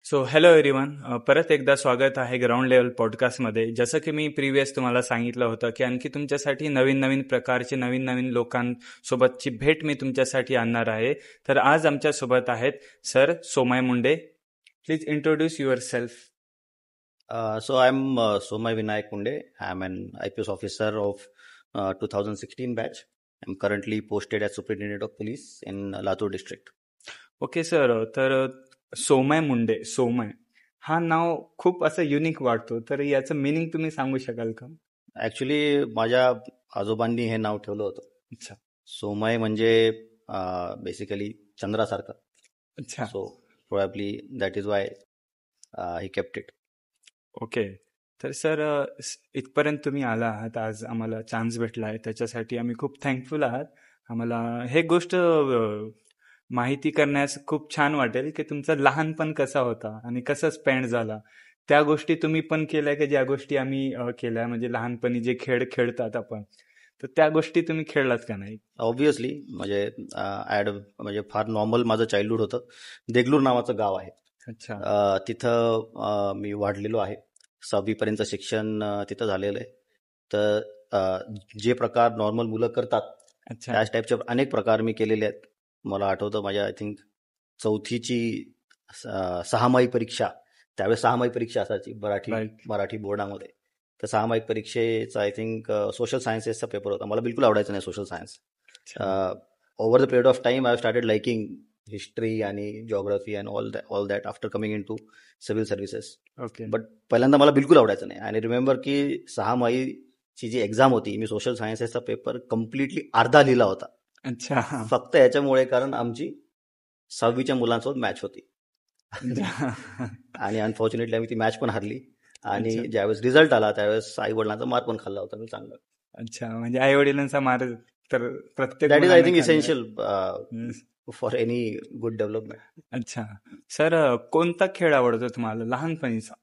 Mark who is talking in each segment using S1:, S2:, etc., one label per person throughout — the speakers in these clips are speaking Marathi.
S1: सो हॅलो एव्हरीवन, परत एकदा स्वागत आहे ग्राउंड लेवल पॉडकास्टमध्ये. जसं की मी प्रिव्हियस तुम्हाला सांगितलं होतं की आणखी तुमच्यासाठी नवीन नवीन प्रकारचे नवीन नवीन लोकांसोबतची भेट मी तुमच्यासाठी आणणार आहे. तर आज आमच्यासोबत आहेत sir Somaiya Munde. Please introduce your self.
S2: So I'm Somay Vinayak Munde. I'm an IPS officer of 2016 batch. I'm currently posted as Superintendent of Police in Latur district.
S1: Okay sir, तर सोमय मुंडे, सोमय हा नाव खूप असं युनिक वाटतो, तर याचं मिनिंग तुम्ही सांगू शकाल का?
S2: ॲक्च्युली माझ्या आजोबांनी हे नाव ठेवलं होतं.
S1: अच्छा
S2: सोमय म्हणजे बेसिकली चंद्रासारखं.
S1: अच्छा
S2: so probably that is why he kept it.
S1: Okay. तर सर, इथपर्यंत तुम्ही आला आहात, आज आम्हाला चान्स भेटला आहे, त्याच्यासाठी आम्ही खूप थँकफुल आहात. आम्हाला हे गोष्ट माहिती करण्यास खूप छान वाटेल की तुमचं लहानपण कसा होता आणि कसं स्पेंड झाला. त्या गोष्टी तुम्ही पण केल्या की ज्या गोष्टी आम्ही केल्या, म्हणजे लहानपणी जे खेळ खेळतात आपण, तर त्या गोष्टी तुम्ही खेळलात का नाही?
S2: ऑब्व्हियसली म्हणजे म्हणजे फार नॉर्मल माझं चाइल्डहुड होतं. देगलूर नावाचं गाव आहे.
S1: अच्छा
S2: तिथं मी वाढलेलो आहे. 6वी पर्यंत शिक्षण तिथं झालेलं आहे. तर जे प्रकार नॉर्मल मुलं करतात
S1: अच्छा
S2: त्याच टाईपचे अनेक प्रकार मी केलेले आहेत. मला आठवतं माझ्या आय थिंक 4थीची 6माही परीक्षा, त्यावेळेस 6माही परीक्षा असायची
S1: राईट.
S2: मराठी बोर्डामध्ये. तर 6माही परीक्षेचा आय थिंक सोशल सायन्सेसचा पेपर होता. मला बिलकुल आवडायचं नाही social science. Over the period of time I have started liking history आणि geography and all that after coming into civil services.
S1: Okay.
S2: But पहिल्यांदा मला बिलकुल आवडायचं नाही. आणि रिमेंबर की 6माहीची जी एक्झाम होती, मी सोशल सायन्सेसचा पेपर कम्प्लिटली अर्धा लिहिला होता.
S1: अच्छा
S2: फक्त याच्यामुळे कारण आमची 6वीच्या मुलांसोबत मॅच होती. आणि अनफॉर्च्युनेटली आम्ही ती मॅच पण हारली. आणि
S1: अच्छा.
S2: ज्यावेळेस रिझल्ट आला त्यावेळेस आई वडिलांचा मार पण खाल्ला होता मी चांगला.
S1: अच्छा, म्हणजे आई वडिलांचा मार तर प्रत्येक
S2: दॅट इज आय
S1: मुलाने
S2: थिंक
S1: खाल्लाय.
S2: Essential for any good development.
S1: अच्छा सर, कोणता खेळ आवडतो तुम्हाला लहानपणीचा?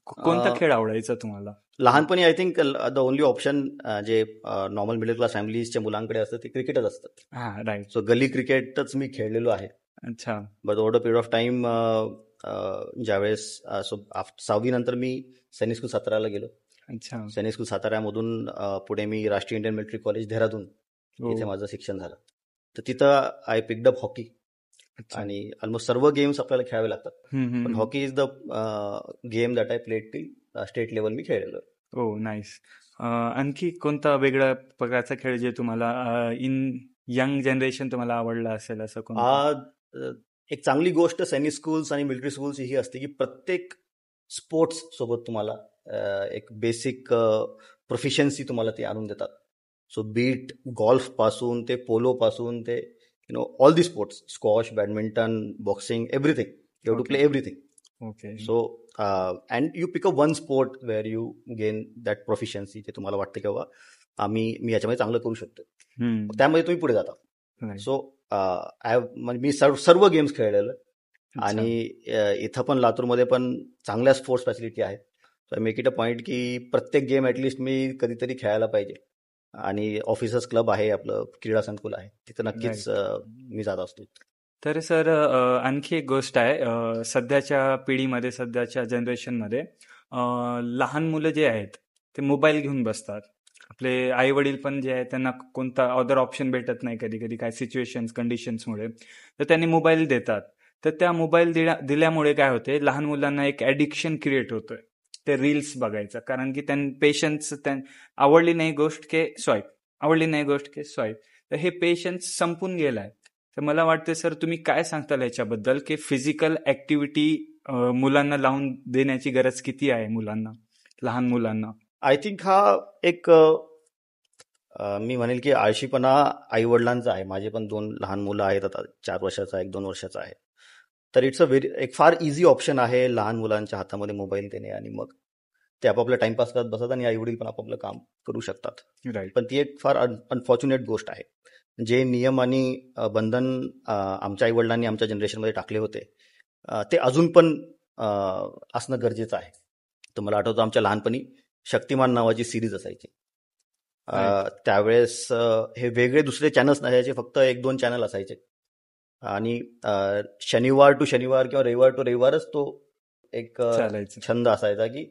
S1: कोणता खेळ आवडायचा तुम्हाला
S2: लहानपणी? I think the only option जे नॉर्मल मिडल क्लास फॅमिलीजच्या मुलांकडे असतं ते क्रिकेटच असतं.
S1: हा राईट.
S2: सो गली क्रिकेटच मी खेळलेलो आहे.
S1: अच्छा
S2: but over the period of time ज्यावेळेस 6वी नंतर मी सैनिक स्कूल साताराला गेलो.
S1: अच्छा
S2: सैनिक स्कूल साताऱ्यामधून पुढे मी राष्ट्रीय इंडियन मिलिटरी कॉलेज देहरादून
S1: हो.
S2: इथे माझं शिक्षण झालं. तर तिथं आय पिक्ड अप हॉकी.
S1: अच्छा.
S2: आणि ऑलमोस्ट सर्व गेम्स आपल्याला खेळावे लागतात. पण
S1: hmm.
S2: Hockey is the game that I played till state level मी खेळलेलो.
S1: हो नाईस. आणखी कोणता वेगळ्या प्रकारचा खेळ जे तुम्हाला इन यंग जनरेशन तुम्हाला आवडला असेल असं कोणता?
S2: एक चांगली गोष्ट सैनिक स्कूल्स आणि मिलिटरी स्कूल्स ही असते की प्रत्येक स्पोर्ट्स सोबत तुम्हाला एक बेसिक प्रोफिशियन्सी तुम्हाला ते आणून देतात. सो बीट गॉल्फ पासून ते पोलो पासून ते all the sports, squash, badminton, boxing, everything. You have to play everything.
S1: Okay.
S2: So and you pick up one sport where you gain that proficiency, जे तुम्हाला वाटतं की बाबा मी याच्यामध्ये चांगलं करू शकतो. त्यामध्ये तुम्ही पुढे जाता. सो म्हणजे मी सर्व गेम्स खेळलेलो. आणि इथं पण लातूरमध्ये पण चांगल्या स्पोर्ट्स फॅसिलिटी आहे. So I make it a point की प्रत्येक गेम ॲटलिस्ट मी कधीतरी खेळायला पाहिजे. आणि ऑफिसर्स क्लब आहे, आपलं क्रीडा संकुल आहे, तिथं नक्कीच मी जात असतो.
S1: तर सर, आणखी एक गोष्ट आहे, सध्याच्या पिढीमध्ये, सध्याच्या जनरेशनमध्ये लहान मुलं जे आहेत ते मोबाईल घेऊन बसतात. आपले आई वडील पण जे आहेत त्यांना कोणता अदर ऑप्शन भेटत नाही, कधी कधी काय सिच्युएशन्स कंडिशन्समुळे, तर त्यांनी मोबाईल देतात. तर त्या मोबाईल दिल्यामुळे काय होते, लहान मुलांना एक ॲडिक्शन क्रिएट होतोय ते रील्स बघायचं. कारण की पेशन्स आवडली नाही गोष्ट के स्वाईप, आवडली नाही गोष्ट के स्वाईप, तर हे पेशन्स संपून गेलाय. तर मला वाटतं सर, तुम्ही काय सांगताल याच्याबद्दल की फिजिकल ऍक्टिव्हिटी मुलांना लावून देण्याची गरज किती आहे मुलांना, लहान मुलांना?
S2: आय थिंक हा एक मी म्हणेल की आळशीपणा आई वडिलांचा आहे. माझे पण 2 लहान मुलं आहेत, आता 4 वर्षाचा, 1-2 वर्षाचा आहे. तर इट्स एक फार इझी ऑप्शन आहे लहान मुलांच्या हातामध्ये मोबाईल देणे, आणि मग ते आपापला टाइमपास करत बसतात आणि आई वडील पण आपापलं काम करू शकतात.
S1: राईट.
S2: पण ती एक फार अनफॉर्च्युनेट गोष्ट आहे. जे नियम आणि बंधन आमच्या आई वडिलांनी आमच्या जनरेशनमध्ये टाकले होते ते अजून पण असणं गरजेचं आहे. तर मला आठवतं आमच्या लहानपणी शक्तिमान नावाची सिरीज असायची. त्यावेळेस हे वेगळे दुसरे चॅनल्स नसायचे, फक्त 1-2 चॅनल असायचे. आणि शनिवार टू शनिवार किंवा रविवार टू रविवारच तो एक
S1: चालायचं.
S2: छंद असायचा की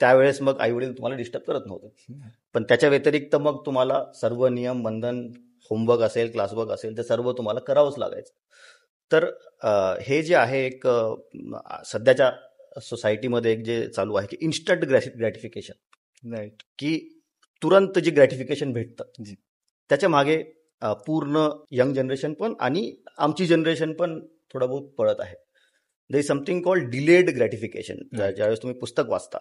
S2: त्यावेळेस मग आई वडील तुम्हाला डिस्टर्ब करत नव्हते. पण त्याच्या व्यतिरिक्त मग तुम्हाला सर्व नियम बंधन, होमवर्क असेल, क्लासवर्क असेल, ते सर्व तुम्हाला करावंच लागायचं. तर हे जे आहे एक सध्याच्या सोसायटीमध्ये एक जे चालू आहे की इन्स्टंट ग्रॅटिफिकेशन,
S1: राईट,
S2: की तुरंत जे ग्रॅटिफिकेशन भेटतं
S1: जी.
S2: त्याच्या मागे पूर्ण यंग जनरेशन पण आणि आमची जनरेशन पण थोडा बहुत पळत आहे. There is something called delayed gratification.
S1: Right.
S2: ज्यावेळेस तुम्ही पुस्तक वाचता,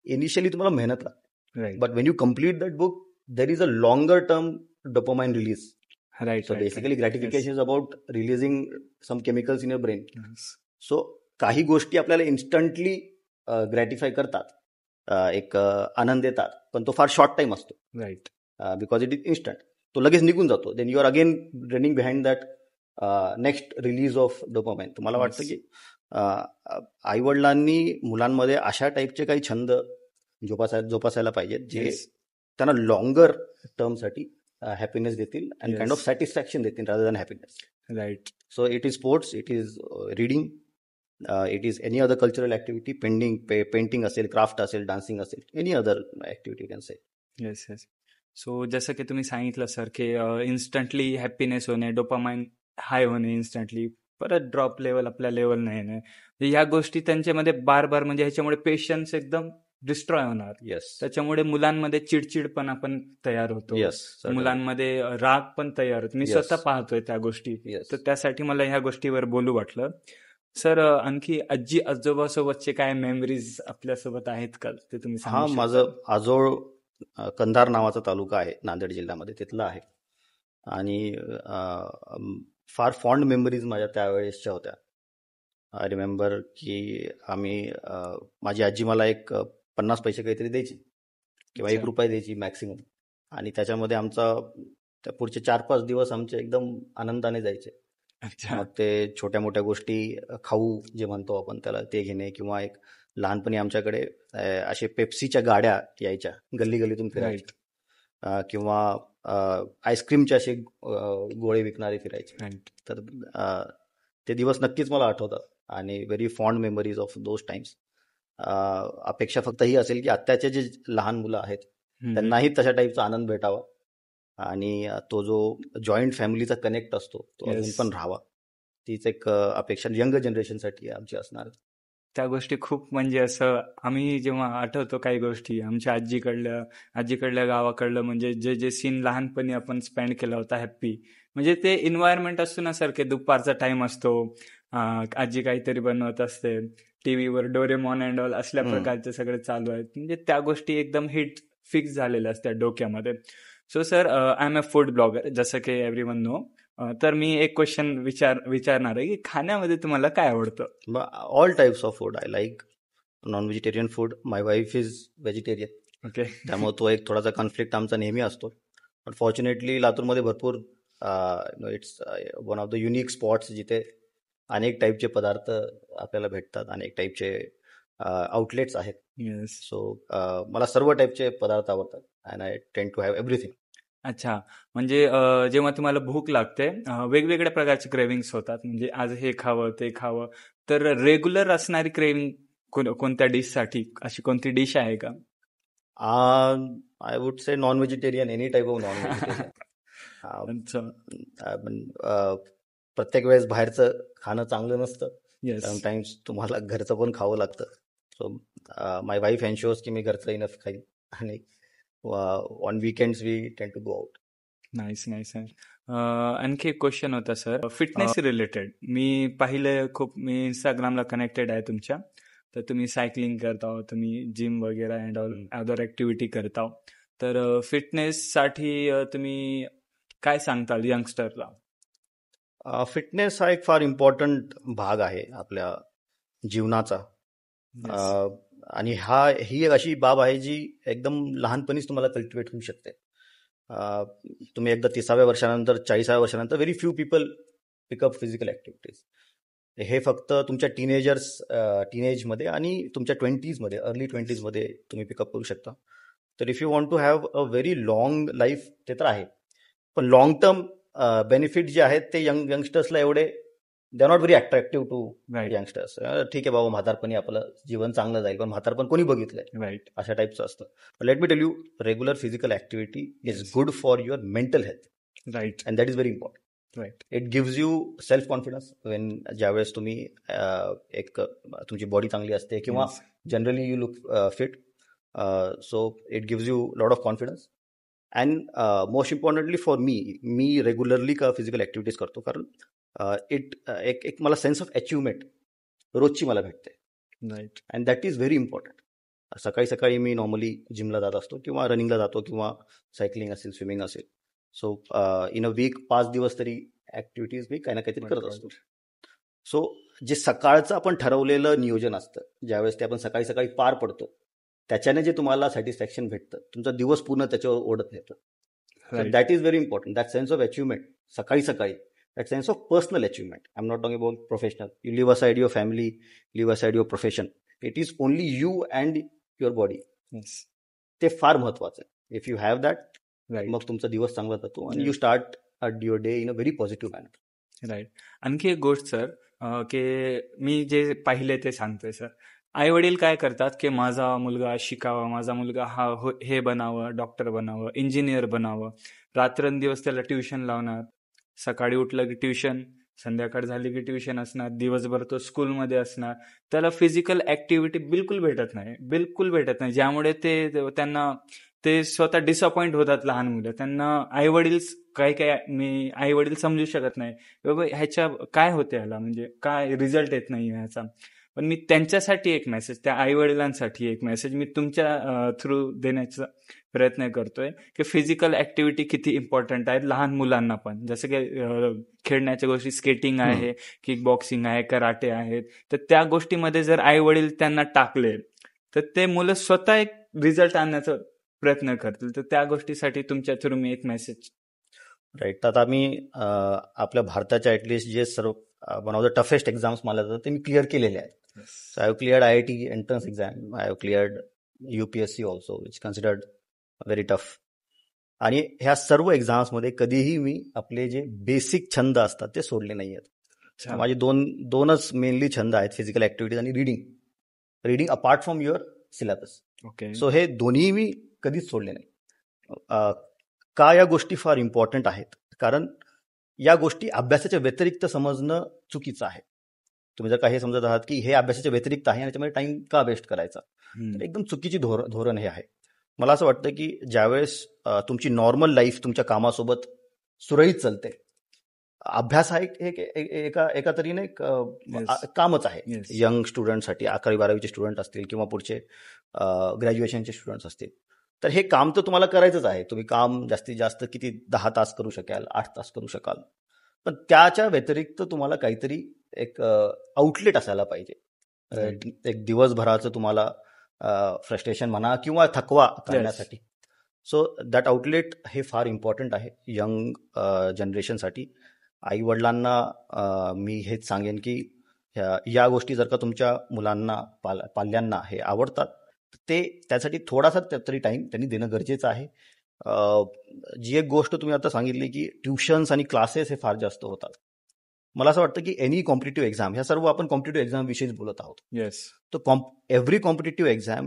S2: इनिशियली तुम्हाला मेहनत लागते,
S1: right,
S2: but when you complete that book there is a longer term dopamine release.
S1: Right,
S2: so basically gratification is about releasing some chemicals in your brain. So काही गोष्टी आपल्याला इन्स्टंटली ग्रॅटिफाय करतात, एक आनंद देतात, पण तो फार शॉर्ट टाइम असतो.
S1: Right,
S2: because it is instant. तो लगेच निघून जातो. Then you are again running behind that next release of dopamine. तुम्हाला वाटतं की आई वडिलांनी मुलांमध्ये अशा टाईपचे काही छंद जोपासायला पाहिजेत जे
S1: Yes.
S2: त्यांना लॉंगर टर्मसाठी हॅपीनेस देतील and
S1: Yes.
S2: Kind of satisfaction देतील rather than happiness.
S1: Right,
S2: so it is sports, it is reading, it is any other cultural activity, painting असेल, क्राफ्ट असेल, डान्सिंग असेल, any other activity can say.
S1: Yes yes. So जसं की तुम्ही सांगितलं सर की इन्स्टंटली हॅपीनेस होणे, डोपामाइन हाय होणे इन्स्टंटली, परत ड्रॉप लेवल आपल्या लेवल नाही येणे, या गोष्टी त्यांच्यामध्ये बार बार, म्हणजे ह्याच्यामुळे पेशन्स एकदम डिस्ट्रॉय होणार.
S2: येस,
S1: त्याच्यामुळे मुलांमध्ये चिडचिडपणा पण तयार होतो,
S2: येस,
S1: मुलांमध्ये राग पण तयार होतो. मी
S2: Yes.
S1: स्वतः पाहतोय त्या गोष्टी.
S2: येस.
S1: तर त्यासाठी मला ह्या गोष्टीवर बोलू वाटलं. सर, आणखी आजी आजोबा सोबतचे काय मेमरीज आपल्यासोबत आहेत का, ते तुम्ही सांगू
S2: हा,
S1: शकता?
S2: माझं आजोळ कंधार नावाचा तालुका आहे नांदेड जिल्ह्यामध्ये, तिथला आहे. आणि फार फॉन्ड मेमरीज माझ्या त्यावेळेसच्या होत्या. आय रिमेंबर की माझी आजी मला एक 50 पैसे काहीतरी द्यायची किंवा
S1: अच्छा.
S2: 1 रुपया द्यायची मॅक्सिमम. आणि त्याच्यामध्ये त्या पुढचे 4-5 दिवस आमचे एकदम आनंदाने जायचे.
S1: अच्छा,
S2: मग ते छोट्या मोठ्या गोष्टी, खाऊ जे म्हणतो आपण त्याला, ते घेणे, किंवा एक लहानपणी आमच्याकडे असे पेप्सीच्या गाड्या यायच्या, गल्ली गल्लीतून फिरायच्या, किंवा आईस्क्रीमचे असे गोळे विकणारे फिरायचे.
S1: राईट,
S2: तर ते दिवस नक्कीच मला आठवतात आणि very fond memories of those times. अपेक्षा फक्त ही असेल की आत्ताचे जे लहान मुलं आहेत त्यांनाही तशा टाईपचा आनंद भेटावा आणि तो जो जॉईंट फॅमिलीचा कनेक्ट असतो तो
S1: Yes.
S2: अजून पण राहावा. तीच एक अपेक्षा यंग जनरेशनसाठी आमची असणार.
S1: त्या गोष्टी खूप, म्हणजे असं आम्ही जेव्हा आठवतो काही गोष्टी आमच्या आजीकडल्या गावाकडलं, म्हणजे जे जे सीन लहानपणी आपण स्पेंड केला होता हॅप्पी, म्हणजे ते इन्व्हायरमेंट असतो ना सर, की दुपारचा टाइम असतो, आजी काहीतरी बनवत असते, टीव्हीवर डोरेमॉन अँड ऑल असल्या प्रकारचे सगळे चालू आहेत, म्हणजे त्या गोष्टी एकदम हिट फिक्स झालेल्या असतात डोक्यामध्ये. So sir, I am a food blogger, जसं की एव्हरीवन नो. तर मी एक क्वेश्चन विचारणार आहे की खाण्यामध्ये तुम्हाला काय आवडतं?
S2: All types of food. I like non vegetarian food. My wife is vegetarian.
S1: Okay,
S2: त्यामुळे तो एक थोडासा कॉन्फ्लिक्ट आमचा नेहमी असतो. पण फॉर्च्युनेटली लातूरमध्ये भरपूर it's one of the unique spots जिथे अनेक टाईपचे पदार्थ आपल्याला भेटतात, अनेक टाईपचे आउटलेट्स आहेत.
S1: येस.
S2: सो मला सर्व टाईपचे पदार्थ आवडतात अँड आय टेंड टू हॅव एव्हरीथिंग.
S1: अच्छा, म्हणजे जेव्हा तुम्हाला भूक लागते, वेगवेगळ्या प्रकारचे क्रेविंग्स होतात, म्हणजे आज हे खावं ते खावं, तर रेग्युलर असणारी क्रेविंग कोणत्या डिशसाठी, अशी कोणती डिश आहे का?
S2: I would say non vegetarian, any type of non vegetarian.
S1: अच्छा,
S2: प्रत्येक वेळेस बाहेरचं खाणं चांगलं नसतं.
S1: येस,
S2: समटाईम्स तुम्हाला घरचं पण खावं लागतं. सो माय वाईफ एन्श्योर्स की मी घरचं इनफ खाईन आणि on weekends we tend to go out.
S1: Nice nice sir. आणखी एक क्वेश्चन होता सर, फिटनेस रिलेटेड. मी पाहिलं खूप, मी इंस्टाग्रामला कनेक्टेड आहे तुमच्या, तर तुम्ही सायकलिंग करता, तुम्ही जिम वगैरे अँड ऑल अदर ॲक्टिव्हिटी करता, तर फिटनेससाठी तुम्ही काय सांगताल यंगस्टरला?
S2: फिटनेस हा एक फार इम्पॉर्टंट भाग आहे आपल्या जीवनाचा. आणि ही एक अशी बाब आहे जी एकदम लहानपणीच तुम्हाला कल्टिवेट होऊ शकते. तुम्ही एकदा 30व्या वर्षानंतर, 40व्या वर्षानंतर very few people pickup physical activities. हे फक्त तुमच्या टीनेजमध्ये आणि तुमच्या 20sमध्ये, अर्ली 20sमध्ये तुम्ही पिकअप करू शकता. तर if you want to have a very long life, ते तर आहे, पण लॉंग टर्म बेनिफिट जे आहेत ते यंगस्टर्सला एवढे they are not very attractive to
S1: right
S2: youngsters. ठीक आहे बाबा, म्हातारपणी आपलं जीवन चांगलं जाईल, पण म्हातारपण कोणी बघितलंय
S1: राईट
S2: अशा टाईपचं असतं. Let me tell you, regular physical activity is
S1: Yes.
S2: Good for your mental health
S1: right
S2: and that is very important.
S1: Right
S2: it gives you self confidence when ज्यावेळेस तुम्ही तुमची बॉडी चांगली असते किंवा generally you look fit, so it gives you lot of confidence. And most importantly for me regularly का फिजिकल ऍक्टिव्हिटीज करतो, कारण एक मला सेन्स ऑफ अचिव्हमेंट रोजची मला भेटते,
S1: right
S2: and that is very important. सकाळी सकाळी मी नॉर्मली जिमला जात असतो किंवा रनिंगला जातो किंवा सायकलिंग असेल, स्विमिंग असेल. सो इन अ वीक 5 दिवस तरी ऍक्टिव्हिटीज मी काही ना काहीतरी करत असतो. सो जे सकाळचं आपण ठरवलेलं नियोजन असतं, ज्यावेळेस ते आपण सकाळी सकाळी पार पडतो, त्याच्याने जे तुम्हाला सॅटिस्फॅक्शन भेटतं, तुमचा दिवस पूर्ण त्याच्यावर ओढत येतो.
S1: Right
S2: that is very important, that sense of achievement सकाळी सकाळी, that sense of personal achievement. I am not talking about professional. You leave aside your family, leave aside your profession. It is only you and your body. ते फार महत्वाचं आहे. If you have that,
S1: right
S2: मग तुमचा दिवस चांगला जातो आणि you start your day in a very positive manner.
S1: Right. आणखी एक गोष्ट सर, की मी जे पाहिले ते सांगतोय सर. आई वडील काय करतात की माझा मुलगा शिकावा, माझा मुलगा हे बनावं, डॉक्टर बनावं, इंजिनियर बनावं, रात्रंदिवस त्याला ट्युशन लावणार. सकाळी उठलं की ट्युशन, संध्याकाळ झाली की ट्युशन असणार, दिवसभर तो स्कूलमध्ये असणार. त्याला फिजिकल ऍक्टिव्हिटी बिलकुल भेटत नाही, ज्यामुळे त्यांना ते स्वतः डिसअपॉइंट होतात. लहान मुलं, त्यांना आई वडील मी आई वडील समजू शकत नाही बाबा ह्याच्या काय होते, ह्याला म्हणजे काय रिझल्ट येत नाही ह्याचा. पण मी त्यांच्यासाठी एक मेसेज, त्या आई वडिलांसाठी एक मेसेज मी तुमच्या थ्रू देण्याचा प्रयत्न करतोय की फिजिकल ऍक्टिव्हिटी किती इम्पॉर्टंट आहेत लहान मुलांना पण. जसं की खेळण्याच्या गोष्टी, स्केटिंग आहे, किक बॉक्सिंग आहे, कराटे आहेत, तर त्या गोष्टीमध्ये जर आई वडील त्यांना टाकले तर ते मुलं स्वतः एक रिझल्ट आणण्याचा प्रयत्न करतील. तर त्या गोष्टीसाठी तुमच्या थ्रू मी एक मेसेज.
S2: राईट. आता मी आपल्या भारताच्या ॲटलिस्ट जे सर्व one of the toughest exams मला जातात ते मी क्लिअर केलेले आहेत. So I have cleared IIT entrance exam. I have cleared UPSC also, which is considered very tough. आणि ह्या सर्व एक्झाम्समध्ये कधीही मी आपले जे बेसिक छंद असतात ते सोडले नाही आहेत. माझे दोनच मेनली छंद आहेत, फिजिकल ऍक्टिव्हिटीज आणि reading apart from your syllabus.
S1: Okay.
S2: So हे दोन्ही मी कधीच सोडले नाही. का या गोष्टी फार इम्पॉर्टंट आहेत? कारण या गोष्टी अभ्यासाच्या व्यतिरिक्त समजणं चुकीचं आहे. तुम्ही जर काही समजत आहात की हे अभ्यासाच्या व्यतिरिक्त आहे आणि त्याच्यामध्ये टाइम का वेस्ट करायचा, तर एकदम चुकीची धोरण हे आहे. मला असं वाटतं की ज्यावेळेस तुमची नॉर्मल लाईफ तुमच्या कामासोबत सुरळीत चालते, अभ्यास हा एका तरीने कामच आहे. यंग स्टुडंटसाठी, 11वी-12वीचे स्टुडंट असतील किंवा पुढचे ग्रॅज्युएशनचे स्टुडंट्स असतील, तर हे काम तर तुम्हाला करायचंच आहे. तुम्ही काम जास्तीत जास्त किती 10 तास करू शकाल, 8 तास करू शकाल, पण त्याच्या व्यतिरिक्त तुम्हाला काहीतरी एक आउटलेट असायला पाहिजे. एक दिवसभराचं तुम्हाला फ्रस्ट्रेशन म्हणा किंवा थकवा काढण्यासाठी. सो दॅट आउटलेट हे फार इम्पॉर्टंट आहे यंग जनरेशनसाठी. आई वडिलांना मी हेच सांगेन की या गोष्टी जर का तुमच्या मुलांना पाल्यांना हे आवडतात, ते त्यासाठी थोडासा तरी टाइम त्यांनी देणं गरजेचं आहे. जी एक गोष्ट तुम्ही आता सांगितली की ट्युशन्स आणि क्लासेस हे फार जास्त होतात, मला असं वाटतं की एनी कॉम्पिटिटिव्ह एक्झाम, ह्या सर्व आपण कॉम्पिटिटिव्ह एक्झाम विषयीच बोलत आहोत.
S1: येस.
S2: तर एव्हरी कॉम्पिटिटिव्ह एक्झाम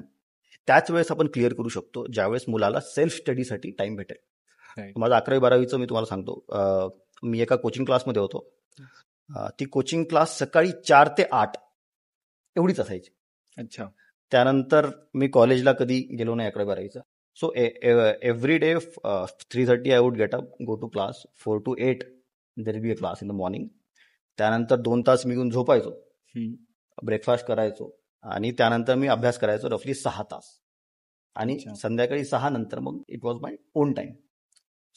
S2: त्याच वेळेस आपण क्लिअर करू शकतो ज्यावेळेस मुलाला सेल्फ स्टडीसाठी टाइम भेटेल. माझं 11वी-12वीचं मी तुम्हाला सांगतो, मी एका कोचिंग क्लासमध्ये होतो. ती कोचिंग क्लास सकाळी 4 ते 8 एवढीच असायची.
S1: अच्छा.
S2: त्यानंतर मी कॉलेजला कधी गेलो नाही 11वी-12वीचं. So every day 3:30 I would get up, go to class. 4 to 8 there will be a class in the morning. त्यानंतर 2 तास मी घेऊन झोपायचो, ब्रेकफास्ट करायचो आणि त्यानंतर मी अभ्यास करायचो रफली 6 तास. आणि संध्याकाळी 6 नंतर मग it was my own time.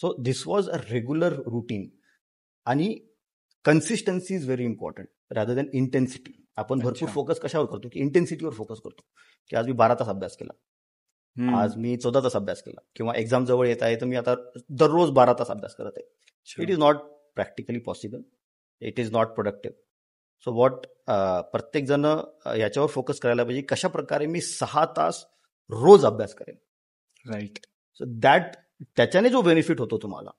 S2: So this was a regular routine. आणि consistency is very important rather than intensity. आपण भरपूर फोकस कशावर करतो की इंटेन्सिटीवर फोकस करतो, की आज मी 12 तास अभ्यास केला, आज मी 14 तास अभ्यास केला, किंवा एक्झाम जवळ येत आहे तर मी आता दररोज 12 तास अभ्यास करत आहे. It is not practically possible, it is not productive. So what प्रत्येक जण याच्यावर फोकस करायला पाहिजे, कशा प्रकारे मी 6 तास रोज अभ्यास करेन.
S1: राईट.
S2: सो त्याच्याने जो बेनिफिट होतो तुम्हाला,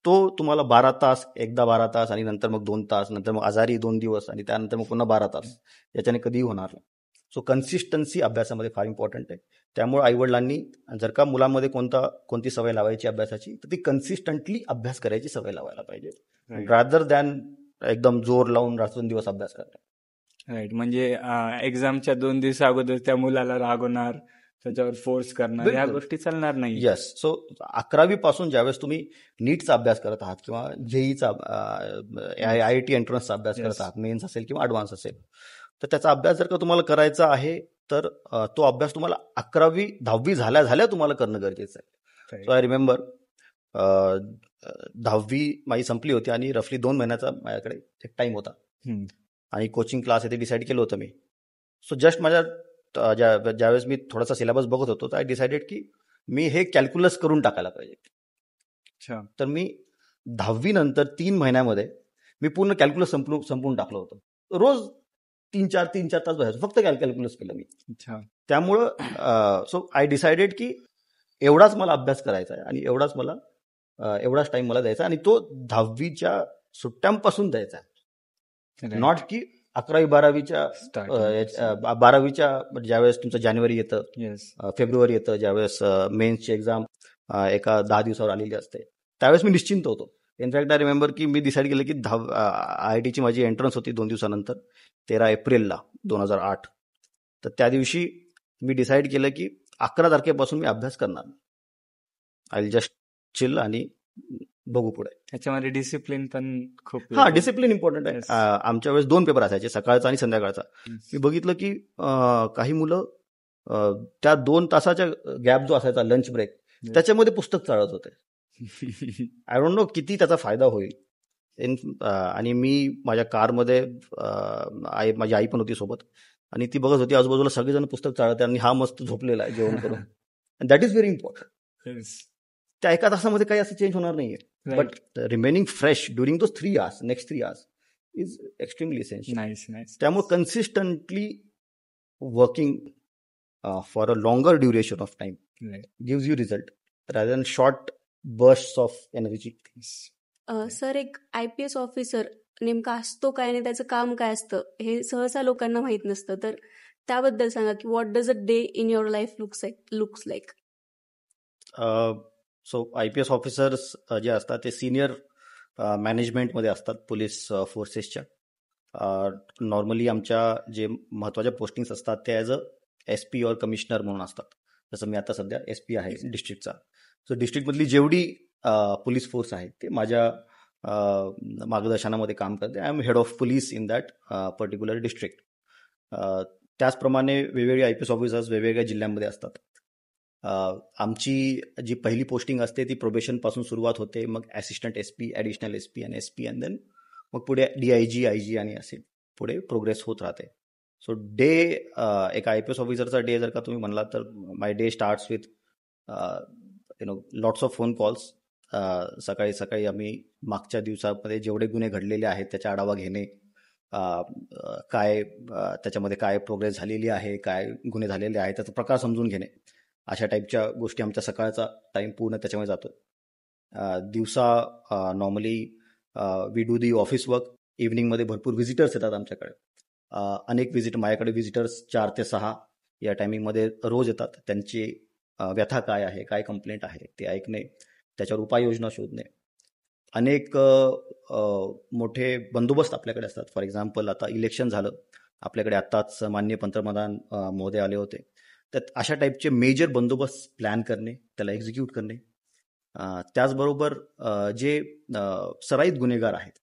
S2: तो तुम्हाला 12 तास, एकदा 12 तास आणि नंतर मग 2 तास, नंतर मग आजारी 2 दिवस आणि त्यानंतर मग पुन्हा 12 तास, याच्याने कधीही होणार नाही. सो कन्सिस्टन्सी अभ्यासामध्ये फार इम्पॉर्टंट आहे. त्यामुळे आईवडिलांनी जर का मुलांमध्ये कोणती सवय लावायची अभ्यासाची, तर ती कन्सिस्टंटली अभ्यास करायची सवय लावायला पाहिजे, रादर दॅन एकदम जोर लावून रात्रंदिवस अभ्यास करणे.
S1: राईट. म्हणजे एक्झामच्या 2 दिवस अगोदर त्या मुलाला रागवणार, त्याच्यावर फोर्स करणार, या
S2: बिलकुल.
S1: गोष्टी चालणार नाही.
S2: येस. सो 11वी पासून ज्यावेळेस तुम्ही नीटचा अभ्यास करत आहात किंवा जेईचा IIT एंट्रन्सचा अभ्यास
S1: Yes.
S2: करत आहात, मेन्स असेल किंवा ॲडव्हान्स असेल, तर त्याचा अभ्यास जर का तुम्हाला करायचा आहे तर तो अभ्यास तुम्हाला 11वी 10वी झाल्या झाल्या तुम्हाला करणं गरजेचं आहे.
S1: Right.
S2: सो आय रिमेंबर 10वी माझी संपली होती आणि रफली 2 महिन्याचा माझ्याकडे एक टाइम होता
S1: हम्म.
S2: आणि कोचिंग क्लास ते डिसाईड केलं होतं मी. सो जस्ट माझ्या ज्यावेळेस मी थोडासा सिलेबस बघत होतो तर आय डिसाइडेड की मी हे कॅल्क्युलस करून टाकायला पाहिजे.
S1: अच्छा.
S2: तर मी 10वी नंतर 3 महिन्यामध्ये मी पूर्ण कॅल्क्युलस संपवून टाकलं होतं. रोज 3-4 तास बसायचो, फक्त कॅल्क्युलस केलं मी.
S1: अच्छा.
S2: त्यामुळं सो आय डिसाइडेड की एवढाच मला अभ्यास करायचा आहे आणि एवढाच टाइम मला द्यायचा आणि तो 10वीच्या सुट्ट्यांपासून द्यायचा आहे.
S1: Right.
S2: नॉट की 11वी 12वीच्या
S1: Starting.
S2: 12वीच्या ज्यावेळेस तुमचं जानेवारी येतं,
S1: Yes.
S2: फेब्रुवारी येतं, ज्यावेळेस मेन्सची एक्झाम एका 10 दिवसावर आलेली असते, त्यावेळेस मी निश्चिंत होतो. इनफॅक्ट आय रिमेंबर की मी डिसाईड केलं की IITची माझी एंट्रन्स होती 2 दिवसानंतर 13 एप्रिलला 2008. तर त्या दिवशी मी डिसाईड केलं की 11 तारखेपासून मी अभ्यास करणार. आय विल जस्ट चिल आणि बघू पुढे.
S1: त्याच्यामध्ये डिसिप्लिन पण खूप.
S2: डिसिप्लिन इम्पॉर्टंट आहे.
S1: Yes.
S2: आमच्या वेळेस 2 पेपर असायचे, सकाळचा आणि संध्याकाळचा.
S1: Yes.
S2: मी बघितलं की काही मुलं त्या 2 तासाच्या गॅप जो असायचा लंच ब्रेक,
S1: Yes.
S2: त्याच्यामध्ये पुस्तक चाळत होते. आय डोंट नो किती त्याचा फायदा होईल. आणि मी माझ्या कारमध्ये माझी आई पण होती सोबत आणि ती बघत होती आजूबाजूला सगळेजण पुस्तक चाळत आणि हा मस्त झोपलेला आहे जेवण करून. That is very important.
S1: Yes.
S2: त्या एका तासामध्ये काही असं चेंज होणार नाहीये.
S1: Right.
S2: But remaining fresh during those 3 hours, next 3 hours is extremely essential.
S1: Nice.
S2: त्यामुळे consistently working for a longer duration of time
S1: Right.
S2: Gives you result rather than short burst of energy.
S3: Sir, एक IPS ऑफिसर नेमका असतो काय आणि त्याचं काम काय असतं हे सहसा लोकांना माहीत नसतं, तर त्याबद्दल सांगा की what does a day in your life looks like.
S2: So IPS officers जे असतात ते सिनियर मॅनेजमेंटमध्ये असतात पोलीस फोर्सेसच्या. नॉर्मली आमच्या जे महत्त्वाच्या पोस्टिंग्स असतात ते ॲज अ SP और कमिशनर म्हणून असतात. जसं मी आता सध्या SP आहे डिस्ट्रिक्टचा. सो डिस्ट्रिक्टमधली जेवढी पोलीस फोर्स आहे ते माझ्या मार्गदर्शनामध्ये काम करते. I am head of police in that particular district. त्याचप्रमाणे वेगवेगळे IPS ऑफिसर्स वेगवेगळ्या जिल्ह्यांमध्ये असतात. आमची जी पहिली पोस्टिंग असते ती प्रोबेशनपासून सुरुवात होते, मग असिस्टंट SP, ॲडिशनल SP आणि SP अँड देन मग पुढे DIG, IG आणि असे पुढे प्रोग्रेस होत राहते. सो डे एक IPS ऑफिसरचा डे जर का तुम्ही म्हणला तर my day starts with lots of phone calls. सकाळी सकाळी आम्ही मागच्या दिवसामध्ये जेवढे गुन्हे घडलेले आहेत त्याचा आढावा घेणे, त्याच्यामध्ये काय प्रोग्रेस झालेली आहे, काय गुन्हे झालेले आहेत त्याचा प्रकार समजून घेणे, अशा टाईपच्या गोष्टी आमचा सकाळचा टाईम पूर्ण त्याच्यामध्ये जातो. दिवसा normally we do the office work. इव्हनिंगमध्ये भरपूर व्हिजिटर्स येतात आमच्याकडे. अनेक माझ्याकडे व्हिजिटर्स 4 ते 6 या टायमिंगमध्ये रोज येतात. त्यांची व्यथा काय आहे, काय कंप्लेंट आहे ते ऐकणे, त्याच्यावर उपाययोजना शोधणे. अनेक मोठे बंदोबस्त आपल्याकडे असतात. फॉर एक्झाम्पल आता इलेक्शन झालं आपल्याकडे, आत्ताच माननीय पंतप्रधान महोदय आले होते, तर अशा टाईपचे मेजर बंदोबस्त प्लॅन करणे, त्याला एक्झिक्यूट करणे. त्याचबरोबर जे सराईत गुन्हेगार आहेत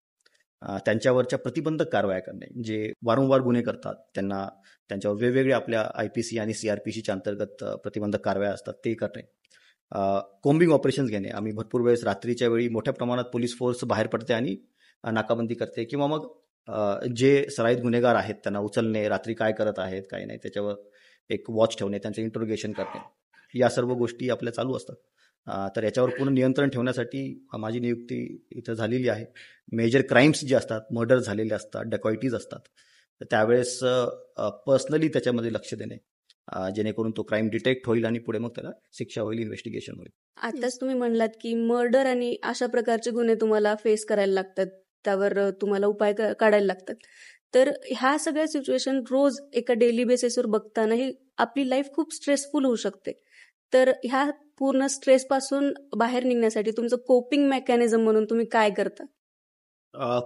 S2: त्यांच्यावरच्या प्रतिबंधक कारवाया करणे, जे वारंवार गुन्हे करतात त्यांच्यावर वेगवेगळे आपल्या IPC आणि CRPCच्या अंतर्गत प्रतिबंधक कारवाया असतात ते करणे. कोम्बिंग ऑपरेशन्स घेणे. आम्ही भरपूर वेळेस रात्रीच्या वेळी मोठ्या प्रमाणात पोलीस फोर्स बाहेर पडते आणि नाकाबंदी करते, किंवा मग जे सराईत गुन्हेगार आहेत त्यांना उचलणे, रात्री काय करत आहेत काय नाही त्याच्यावर एक वॉच ठेवणे, त्यांचं इंट्रोगेशन करणे, या सर्व गोष्टी आपल्या चालू असतात. तर याच्यावर पूर्ण नियंत्रण ठेवण्यासाठी माझी नियुक्ती इथं झालेली आहे. मेजर क्राईम्स जे असतात, मर्डर झालेले असतात, डकॉयटीज असतात, तर त्यावेळेस पर्सनली त्याच्यामध्ये लक्ष देणे जेणेकरून तो क्राईम डिटेक्ट होईल आणि पुढे मग त्याला शिक्षा होईल, इन्व्हेस्टिगेशन होईल.
S3: आताच तुम्ही म्हणलात की मर्डर आणि अशा प्रकारचे गुन्हे तुम्हाला फेस करायला लागतात, त्यावर तुम्हाला उपाय काढायला लागतात. तर ह्या सगळ्या सिच्युएशन रोज एका डेली बेसिसवर बघताना ही आपली लाईफ खूप स्ट्रेसफुल होऊ शकते. तर ह्या पूर्ण स्ट्रेस पासून बाहेर निघण्यासाठी तुमचं कोपिंग मेकॅनिझम म्हणून तुम्ही काय करता?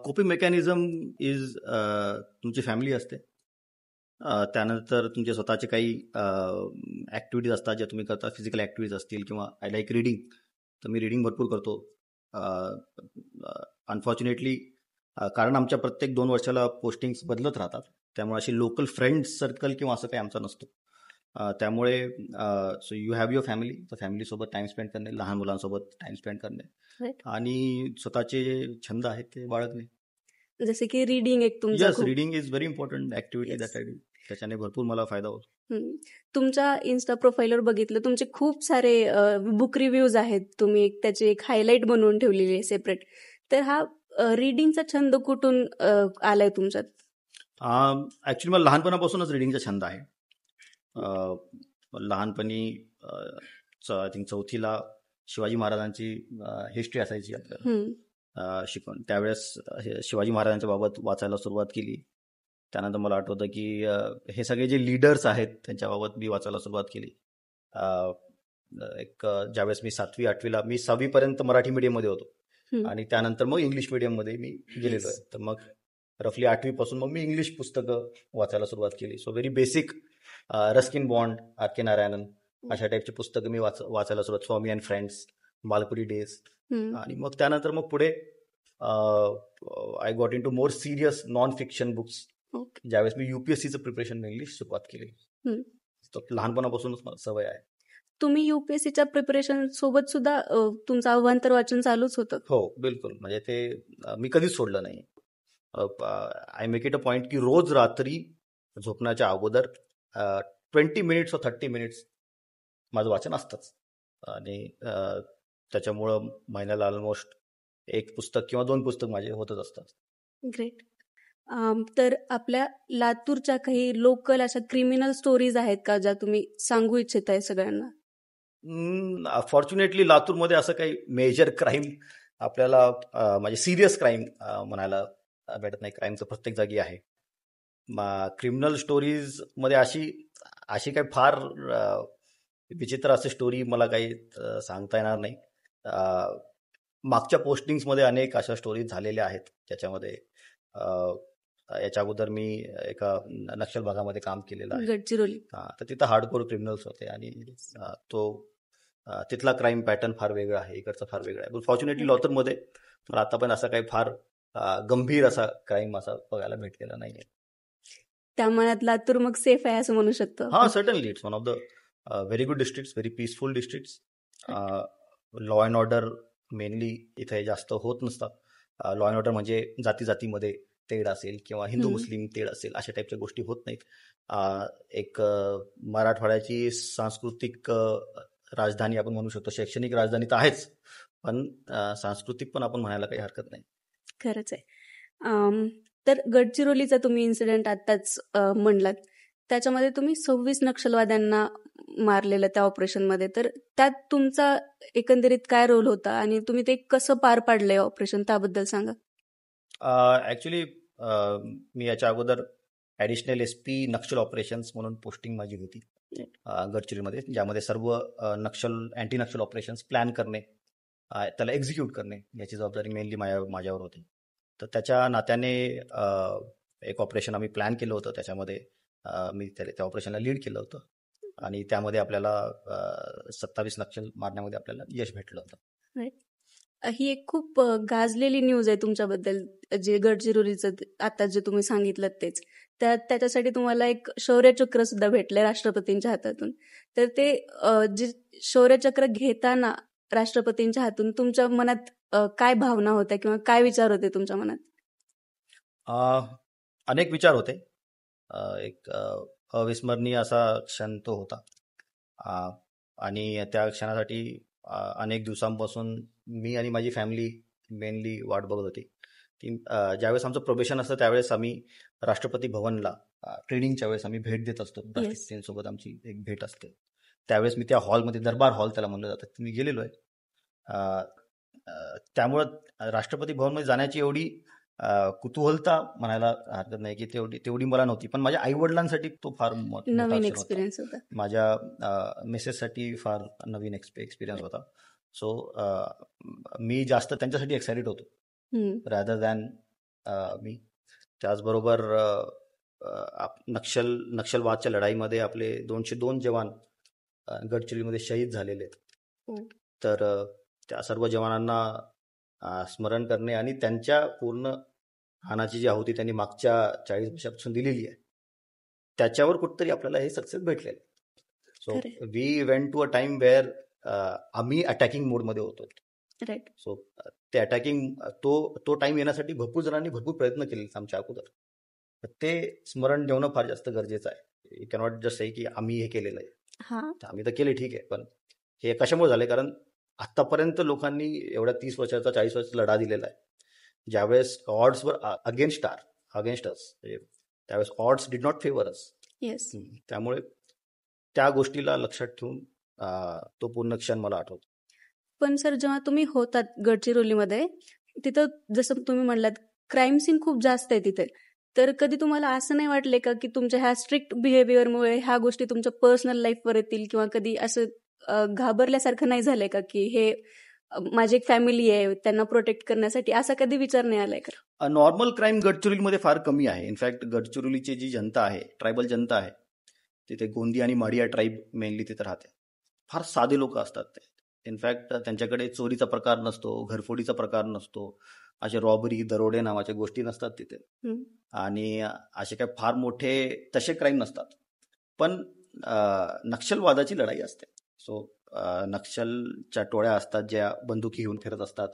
S2: कोपिंग मेकॅनिझम इज तुमची फॅमिली असते. त्यानंतर तुमचे स्वतःचे काही ॲक्टिव्हिटीज असतात ज्या तुम्ही करता, फिजिकल ॲक्टिव्हिटीज असतील किंवा आय लाईक रिडिंग, तर मी रिडिंग भरपूर करतो. अनफॉर्च्युनेटली कारण आमच्या प्रत्येक 2 वर्षाला पोस्टिंग्स बदलत राहतात, त्यामुळे अशी लोकल फ्रेंड्स सर्कल किंवा असं काही आमचा नसतो. त्यामुळे so you have your family, तर फॅमिलीसोबत टाईम स्पेंड करणे, लहान मुलांसोबत टाईम स्पेंड करणे
S3: Right.
S2: आणि स्वतःचे जे छंद आहेत ते बाळगणे.
S3: जसे की रिडिंग एक तुमचा
S2: येस,
S3: खूप
S2: reading is very important activity
S3: Yes.
S2: That I do. त्याच्याने भरपूर मला फायदा होतो.
S3: तुमच्या इन्स्टा प्रोफाईलवर बघितलं तुमचे खूप सारे बुक रिव्ह्यूज आहेत, तुम्ही त्याची एक हायलाईट बनवून ठेवलेली आहे सेपरेट. तर हा रिडिंगचा छंद कुठून आलाय तुमच्यात?
S2: ॲक्च्युली मला लहानपणापासूनच रिडिंगचा छंद आहे. लहानपणी आय थिंक 4थीला शिवाजी महाराजांची हिस्ट्री असायची आपल्याला शिकवण. त्यावेळेस शिवाजी महाराजांच्या बाबत वाचायला सुरुवात केली. त्यानंतर मला आठवतं की हे सगळे जे लीडर्स आहेत त्यांच्याबाबत मी वाचायला सुरुवात केली. ज्यावेळेस मी 7वी-8वीला, मी 6वीपर्यंत मराठी मीडियममध्ये होतो आणि त्यानंतर मग इंग्लिश मीडियममध्ये मी गेलेलो आहे. तर मग रफली 8वीपासून मग मी इंग्लिश पुस्तकं वाचायला सुरुवात केली. So very basic Ruskin Bond, R K Narayanan अशा टाईपची पुस्तकं मी वाचायला सुरुवात, Swami and friends, Malgudi days. आणि मग त्यानंतर मग पुढे I got into more serious non fiction books. ज्यावेळेस मी UPSCचं प्रिपरेशन मेनली सुरुवात केली. तर लहानपणापासूनच मला सवय आहे.
S3: तुम्ही UPSCच्या प्रिपरेशन सोबत सुद्धा तुमचं अवांतर वाचन चालूच होतं?
S2: हो, बिलकुल. म्हणजे ते मी कधीच सोडलं नाही. I make it a point की रोज रात्री झोपण्याच्या अगोदर 20 मिनिट्स or 30 मिनिट्स माझं वाचन असतंच. आणि त्याच्यामुळं महिन्याला ऑलमोस्ट 1 पुस्तक किंवा 2 पुस्तक माझे होतच असतात.
S3: ग्रेट. तर आपल्या लातूरच्या काही लोकल अशा क्रिमिनल स्टोरीज आहेत का ज्या तुम्ही सांगू इच्छिताय सगळ्यांना?
S2: फॉर्च्युनेटली लातूरमध्ये असं काही मेजर क्राईम आपल्याला म्हणजे सिरियस क्राईम म्हणायला भेटत नाही. क्राईमचं प्रत्येक जागी आहे. क्रिमिनल स्टोरीजमध्ये अशी काही फार विचित्र अशी स्टोरी मला काही सांगता येणार नाही. मागच्या पोस्टिंग्समध्ये अनेक अशा स्टोरीज झालेल्या आहेत ज्याच्यामध्ये याच्या अगोदर मी एका नक्षल भागामध्ये काम केलेलं आहे,
S3: गडचिरोली.
S2: तर तिथं हार्डकोर क्रिमिनल्स होते आणि तिथला क्राईम पॅटर्न फार वेगळा आहे, इकडचा फार वेगळा आहे. फॉर्च्युनेटली लातूरमध्ये मला आता पण असा काही फार गंभीर असा क्राईम असा बघायला भेटलेला नाहीये.
S3: त्या मनात लातूर मग सेफ आहे असं म्हणू शकतो?
S2: हां, certainly it's one of the very good districts, very peaceful districts. Law and order mainly इथे जास्त होत नसतात. लॉ अँड ऑर्डर म्हणजे जातीमध्ये तेढ असेल किंवा हिंदू मुस्लिम तेढ असेल अशा टाईपच्या गोष्टी होत नाहीत. एक मराठवाड्याची सांस्कृतिक राजधानी आपण म्हणू शकतो. शैक्षणिक राजधानी तर आहेच, पण सांस्कृतिक पण आपण म्हणायला काही हरकत नाही.
S3: खरंच आहे. तर गडचिरोलीचा तुम्ही इन्सिडेंट आत्ताच म्हणलात, त्याच्यामध्ये तुम्ही 26 नक्षलवाद्यांना मारलेलं त्या ऑपरेशनमध्ये. तर त्यात तुमचा एकंदरीत काय रोल होता आणि तुम्ही ते कसं पार पाडलंय ऑपरेशन, त्याबद्दल सांगा.
S2: ॲक्च्युली मी याच्या अगोदर ॲडिशनल SP नक्षल ऑपरेशन्स म्हणून पोस्टिंग माझी होती गडचिरोलीमध्ये, ज्यामध्ये सर्व अँटी नक्षल ऑपरेशन्स प्लॅन करणे, त्याला एक्झिक्यूट करणे याची जबाबदारी मेनली माझ्यावर होती. तर त्याच्या नात्याने एक ऑपरेशन आम्ही प्लॅन केलं होतं. त्याच्यामध्ये मी त्या ऑपरेशनला लीड केलं होतं आणि त्यामध्ये आपल्याला 27 नक्षल मारण्यामध्ये आपल्याला यश भेटलं होतं.
S3: ही एक खूप गाजलेली न्यूज आहे तुमच्याबद्दल, जे गडचिरोलीचं आता जे तुम्ही सांगितलं तेच. त्याच्यासाठी तुम्हाला एक शौर्यचक्र सुद्धा भेटलंय राष्ट्रपतींच्या हातातून. तर ते जे शौर्यचक्र घेताना राष्ट्रपतींच्या हातून तुमच्या मनात काय भावना होत्या किंवा काय विचार होते तुमच्या मनात?
S2: अनेक विचार होते. एक अविस्मरणीय असा क्षण तो होता आणि त्या क्षणासाठी अनेक दिवसांपासून मी आणि माझी फॅमिली मेनली वाट बघत होती. ज्यावेळेस आमचं प्रोबेशन असतं त्यावेळेस आम्ही राष्ट्रपती भवनला ट्रेनिंगच्या वेळेस आम्ही भेट देत असतो. राष्ट्रीय सेनेसोबत आमची एक भेट असते. त्यावेळेस मी त्या हॉलमध्ये, दरबार हॉल त्याला म्हणलं जातं, मी गेलेलो आहे. त्यामुळं राष्ट्रपती भवनमध्ये जाण्याची एवढी कुतूहलता म्हणायला हरकत नाही की तेवढी मला नव्हती, पण माझ्या आई वडिलांसाठी तो फार
S3: नवीन एक्सपिरियन्स होता.
S2: माझ्या मिसेससाठी फार नवीन एक्सपिरियन्स होता. सो मी जास्त त्यांच्यासाठी एक्साइटेड होतो रॅदर दॅन मी. त्याचबरोबर नक्षलवादच्या लढाईमध्ये आपले 202 जवान गडचिरोलीमध्ये शहीद झालेले आहेत. तर त्या सर्व जवानांना स्मरण करणे आणि त्यांच्या पूर्ण हानाची जी आहुती त्यांनी मागच्या 40 वर्षापासून दिलेली आहे, त्याच्यावर कुठेतरी आपल्याला हे सक्सेस भेटलेलं. So we went to a time where आम्ही अटॅकिंग मोडमध्ये होतो.
S3: राईट.
S2: सो ते अटॅकिंग तो टाइम येण्यासाठी भरपूर जणांनी भरपूर प्रयत्न केले आमच्या अगोदर. ते स्मरण ठेवणं फार जास्त गरजेचं आहे. यू कॅनॉट जस्ट से की आम्ही हे केलेलं आहे. आम्ही तर केले, ठीक आहे, पण हे कशामुळे झाले? कारण आतापर्यंत लोकांनी एवढ्या 30 वर्षाचा 40 वर्षाचा लढा दिलेला आहे. ज्यावेळेस ऑड्स वर अगेन्स्ट अस, त्यावेळेस ऑड्स डिड नॉट फेवर अस. त्यामुळे त्या गोष्टीला लक्षात ठेवून तो पूर्ण क्षण मला आठवतो.
S3: पण सर, जेव्हा तुम्ही होतात गडचिरोलीमध्ये, तिथं जसं तुम्ही म्हणलात क्राईम सीन खूप जास्त आहे तिथे, तर कधी तुम्हाला असं नाही वाटले का की तुमच्या ह्या स्ट्रिक्ट बिहेवियरमुळे ह्या गोष्टी तुमच्या पर्सनल लाईफवर येतील, किंवा कधी असं घाबरल्यासारखं नाही झालंय का की हे माझी एक फॅमिली आहे, त्यांना प्रोटेक्ट करण्यासाठी, असा कधी विचार नाही आलाय का?
S2: नॉर्मल क्राईम गडचिरोलीमध्ये फार कमी आहे. इनफॅक्ट गडचिरोलीची जी जनता आहे, ट्रायबल जनता आहे, तिथे गोंदी आणि माडिया ट्राईब मेनली तिथे राहते. फार साधे लोक असतात ते. इनफॅक्ट त्यांच्याकडे चोरीचा प्रकार नसतो, घरफोडीचा प्रकार नसतो, असे रॉबरी, दरोडे नावाच्या गोष्टी नसतात तिथे, आणि असे काय फार मोठे तसे क्राईम नसतात. पण नक्षलवादाची लढाई असते. सो नक्षलच्या टोळ्या असतात ज्या बंदुकी घेऊन फिरत असतात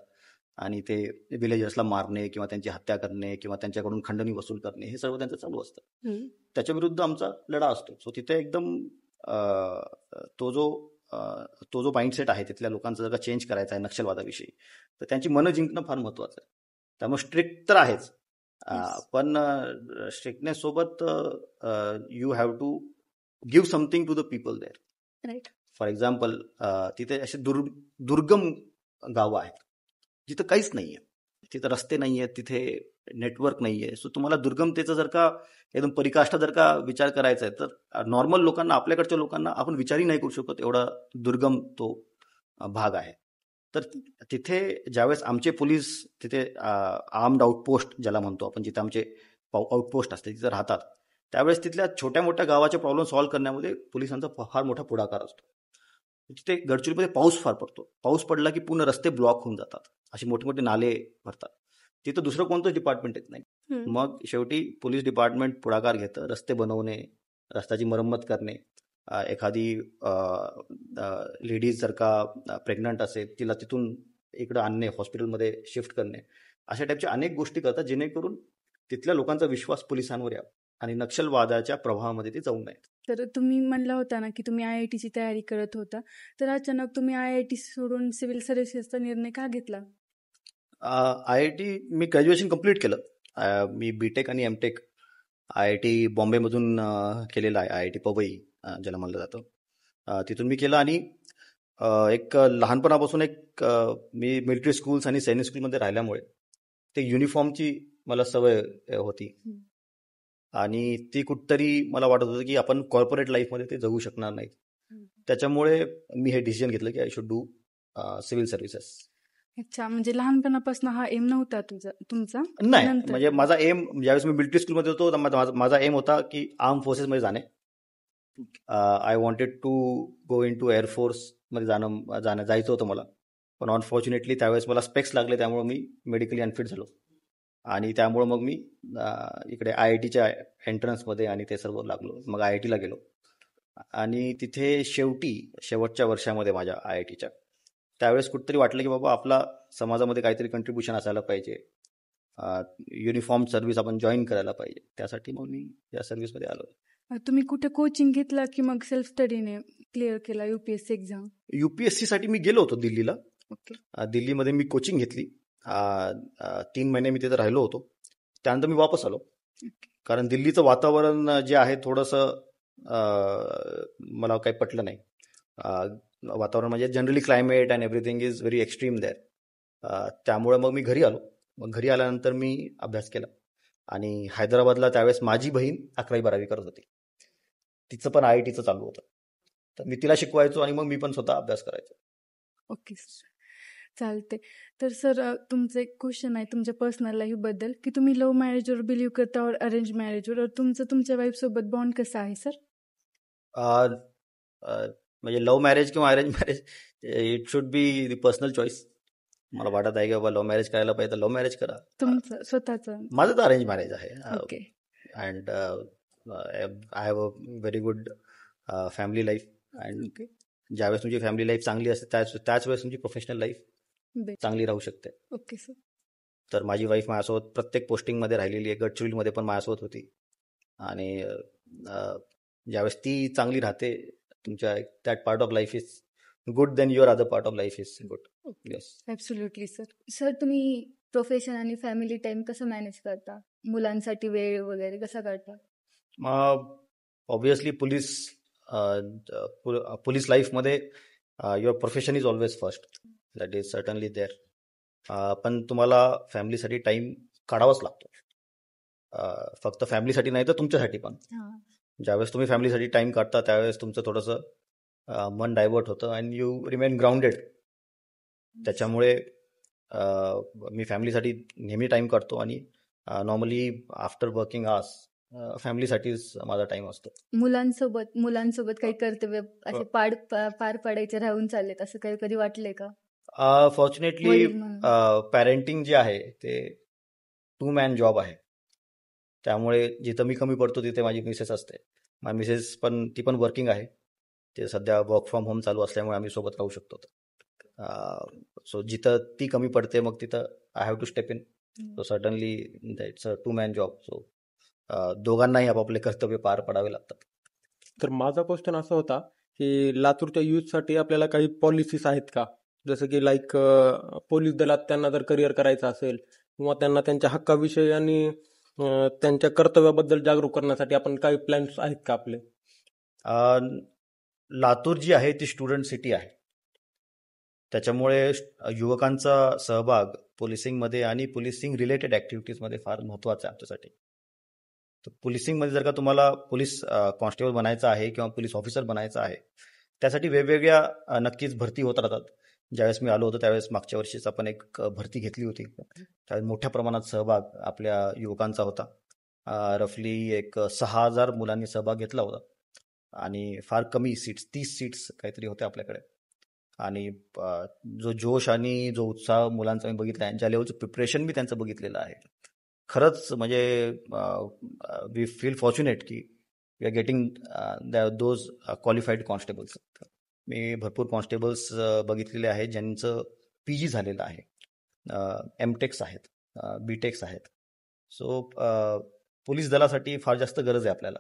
S2: आणि ते विलेजर्सला मारणे किंवा त्यांची हत्या करणे किंवा त्यांच्याकडून खंडणी वसूल करणे, हे सर्व त्यांचं चालू असतं. त्याच्या विरुद्ध आमचा लढा असतो. सो तिथे एकदम तो जो माइंडसेट आहे तिथल्या लोकांचा जर का चेंज करायचा आहे नक्षलवादाविषयी, तर त्यांची मनं जिंकणं फार महत्वाचं आहे. त्यामुळे स्ट्रिक्ट तर आहेच, पण स्ट्रिक्टनेस सोबत you have to give something to the people there.
S3: Right.
S2: For example, तिथे असे दुर्गम गावं आहेत जिथं काहीच नाही आहे, तिथं रस्ते नाही आहेत, तिथे नेटवर्क नाही आहे. सो तुम्हाला दुर्गमतेचा जर का एकदम परिकाष्ठा जर का विचार करायचा आहे, तर नॉर्मल लोकांना, आपल्याकडच्या लोकांना आपण विचारही नाही करू शकत, एवढा दुर्गम तो भाग आहे. तर तिथे ज्यावेळेस आमचे पोलीस तिथे आर्म्ड आउटपोस्ट ज्याला म्हणतो आपण, जिथे आमचे आउटपोस्ट असते तिथे राहतात, त्यावेळेस तिथल्या छोट्या मोठ्या गावाचे प्रॉब्लेम सॉल्व्ह करण्यामध्ये पोलिसांचा फार मोठा पुढाकार असतो. तिथे गडचिरोलीमध्ये पाऊस फार पडतो. पाऊस पडला की पूर्ण रस्ते ब्लॉक होऊन जातात, असे मोठे मोठे नाले भरतात. तिथं दुसरं कोणतंच डिपार्टमेंट येत नाही. मग शेवटी पोलीस डिपार्टमेंट पुढाकार घेतं, रस्ते बनवणे, रस्त्याची मरम्मत करणे, एखादी लेडीज जर का प्रेग्नंट असेल तिला तिथून इकडं आणणे, हॉस्पिटलमध्ये शिफ्ट करणे, अशा टाईपच्या अनेक गोष्टी करतात जेणेकरून तिथल्या लोकांचा विश्वास पोलिसांवर यावा आणि नक्षलवादाच्या प्रभावामध्ये ते जाऊ नयेत.
S4: तर तुम्ही म्हणला होता ना की तुम्ही IITची तयारी करत होता, तर अचानक तुम्ही IIT सोडून सिव्हिल सर्व्हिसेसचा निर्णय का घेतला?
S2: IIT मी ग्रॅज्युएशन कम्प्लीट केलं. मी BTech आणि MTech IIT बॉम्बेमधून केलेलं आहे. IIT पवई ज्याला म्हणलं जातं, तिथून मी केलं. आणि एक लहानपणापासून मी मिलिटरी स्कूल्स आणि सैनिक स्कूलमध्ये राहिल्यामुळे ते युनिफॉर्मची मला सवय होती, आणि ती कुठतरी मला वाटत होतं की आपण कॉर्पोरेट लाईफमध्ये ते जगू शकणार नाही. त्याच्यामुळे मी हे डिसिजन घेतलं की I should do civil services.
S4: अच्छा, म्हणजे लहानपणापासून हा एम नव्हता तुमचा?
S2: नाही, म्हणजे माझा एम, ज्यावेळेस मी मिलिटरी स्कूलमध्ये होतो, माझा एम होता की आर्म फोर्सेसमध्ये जाणे. I wanted to go into एअरफोर्समध्ये जायचं होतं मला, पण अनफॉर्च्युनेटली त्यावेळेस मला स्पेक्स लागले, त्यामुळे मी मेडिकली अनफिट झालो. आणि त्यामुळं मग मी इकडे IITच्या एंट्रन्समध्ये आणि ते सर्व लागलो. मग IITला गेलो, आणि तिथे शेवटच्या वर्षामध्ये माझ्या IITच्या त्यावेळेस कुठेतरी वाटलं की बाबा आपला समाजामध्ये काहीतरी कंट्रीब्युशन असायला पाहिजे, युनिफॉर्म सर्व्हिस आपण जॉईन करायला पाहिजे. त्यासाठी मग मी या सर्व्हिसमध्ये आलो.
S4: तुम्ही कुठे कोचिंग घेतला की मग सेल्फ स्टडीने क्लिअर केला UPSC एक्झाम?
S2: UPSCसाठी मी गेलो होतो दिल्लीला. दिल्लीमध्ये मी कोचिंग घेतली. 3 महिने मी तिथे राहिलो होतो. त्यानंतर मी वापस आलो. कारण दिल्लीचं वातावरण जे आहे थोडंसं मला काही पटलं नाही. वातावरण म्हणजे generally climate and everything is very extreme there. त्यामुळे मग मी घरी आलो. मग घरी आल्यानंतर मी अभ्यास केला आणि हैदराबादला त्यावेळेस माझी बहीण 11वी-12वी करत होती. तिचं पण IITचं चालू होतं, तर मी तिला शिकवायचो आणि मग मी पण स्वतः अभ्यास करायचो.
S4: ओके सर, चालते. तर सर तुमचं एक क्वेश्चन आहे तुमच्या पर्सनल लाईफबद्दल, की तुम्ही लव्ह मॅरेजवर बिलीव्ह करता और अरेंज मॅरेजवर, तुमचं तुमच्या वाईफसोबत बॉन्ड कसं आहे सर?
S2: म्हणजे लव्ह मॅरेज किंवा arrange marriage, it should be the personal choice. मला वाटत आहे की बाबा लव्ह मॅरेज करायला पाहिजे तर लव्ह मॅरेज करा.
S4: तुमचं स्वतःचं?
S2: माझं तर अरेंज मॅरेज आहे.
S4: Okay.
S2: And I have a very good family life. And ज्यावेळेस तुमची फॅमिली लाईफ चांगली असते त्याच वेळेस तुमची प्रोफेशनल लाईफ चांगली राहू शकते.
S4: Okay sir.
S2: तर माझी वाईफ माझ्यासोबत प्रत्येक पोस्टिंगमध्ये राहिलेली आहे. गडचिरोलीमध्ये पण माझ्यासोबत होती. आणि ज्यावेळेस ती चांगली राहते तुमच्या, that part of life is good, then your other part of life is good. Yes,
S4: absolutely sir. Sir तुम्ही प्रोफेशन आणि फॅमिली टाइम कसं मॅनेज करता? मुलांसाठी वेळ वगैरे कसा काढता?
S2: ऑब्विसली पोलीस लाईफमध्ये your profession is always first, that is certainly there. पण तुम्हाला फॅमिलीसाठी टाईम काढावाच लागतो. फक्त फॅमिलीसाठी नाही तर तुमच्यासाठी पण. ज्यावेळेस तुम्ही फॅमिलीसाठी टाईम काढता त्यावेळेस तुमचं थोडंसं मन डायव्हर्ट होतं अँड यू रिमेन ग्राउंडेड. त्याच्यामुळे मी फॅमिलीसाठी नेहमी टाईम काढतो आणि नॉर्मली आफ्टर वर्किंग आवर्स फॅमिलीसाठीच माझा टाईम असतो.
S4: मुलांसोबत काही कर्तव्य असे पार पाडायचे राहून चाललेत असं काही कधी वाटलंय का?
S2: फॉर्च्युनेटली पॅरेंटिंग जे आहे ते 2 मॅन जॉब आहे. त्यामुळे जिथं मी कमी पडतो तिथे माझी मिसेस असते. माझी मिसेस पण ती पण वर्किंग आहे. ते सध्या वर्क फ्रॉम होम चालू असल्यामुळे आम्ही सोबत राहू शकतो. सो जिथं ती कमी पडते मग तिथं I have to step in. So certainly it's a 2 man job. सो दोघांनाही आपापले कर्तव्य पार पाडावे लागतात.
S5: तर माझा क्वेश्चन असा होता की लातूरच्या युथसाठी आपल्याला काही पॉलिसीज आहेत का? जसं की लाईक पोलीस दलात त्यांना जर करिअर करायचं असेल किंवा त्यांना त्यांच्या हक्काविषयी आणि त्यांच्या कर्तव्याबद्दल जागरूक करण्यासाठी आपण काही प्लॅन्स आहेत का आपले?
S2: लातूर जी आहे ती स्टुडंट सिटी आहे. त्याच्यामुळे युवकांचा सहभाग पोलिसिंगमध्ये आणि पोलिसिंग रिलेटेड ॲक्टिव्हिटीजमध्ये फार महत्त्वाचा आहे आमच्यासाठी. तर पोलिसिंगमध्ये जर का तुम्हाला पोलीस कॉन्स्टेबल बनायचं आहे किंवा पोलीस ऑफिसर बनायचं आहे त्यासाठी वेगवेगळ्या नक्कीच भरती होत राहतात. ज्यावेळेस मी आलो होतो त्यावेळेस मागच्या वर्षीच आपण एक भरती घेतली होती. त्यावेळेस मोठ्या प्रमाणात सहभाग आपल्या युवकांचा होता. रफली एक 6,000 मुलांनी सहभाग घेतला होता आणि फार कमी सीट्स, 30 सीट्स काहीतरी होत्या आपल्याकडे. आणि जो जोश आणि जो उत्साह मुलांचा मी बघितला आहे, ज्या लेवलचं प्रिपरेशन मी त्यांचं बघितलेलं आहे, खरंच म्हणजे वी फील फॉर्च्युनेट की we are getting those qualified constables. मी भरपूर कॉन्स्टेबल्स बघितलेले आहेत ज्यांचं PG झालेलं आहे, MTechs आहेत, BTechs आहेत. सो पोलीस दलासाठी फार जास्त गरज आहे आपल्याला.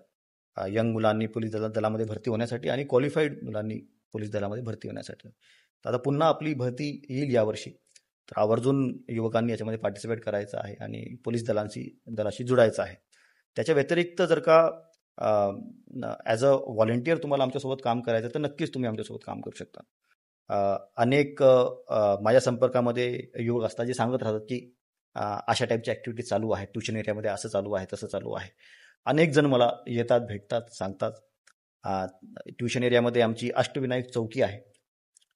S2: यंग मुलांनी पोलीस दलामध्ये भरती होण्यासाठी आणि क्वालिफाईड मुलांनी पोलीस दलामध्ये भरती होण्यासाठी. तर आता पुन्हा आपली भरती येईल यावर्षी, तर आवर्जून युवकांनी याच्यामध्ये पार्टिसिपेट करायचं आहे आणि पोलीस दलाशी जुडायचं आहे. त्याच्या व्यतिरिक्त जर का ॲज अ व्हॉलेंटियर तुम्हाला आमच्यासोबत काम करायचं तर नक्कीच तुम्ही आमच्यासोबत काम करू शकता. अनेक माझ्या संपर्कामध्ये युवक असतात जे सांगत राहतात की अशा टाईपच्या ॲक्टिव्हिटी चालू आहेत, ट्युशन एरियामध्ये असं चालू आहे, तसं चालू आहे. अनेक जण मला येतात, भेटतात, सांगतात. ट्युशन एरियामध्ये आमची अष्टविनायक चौकी आहे,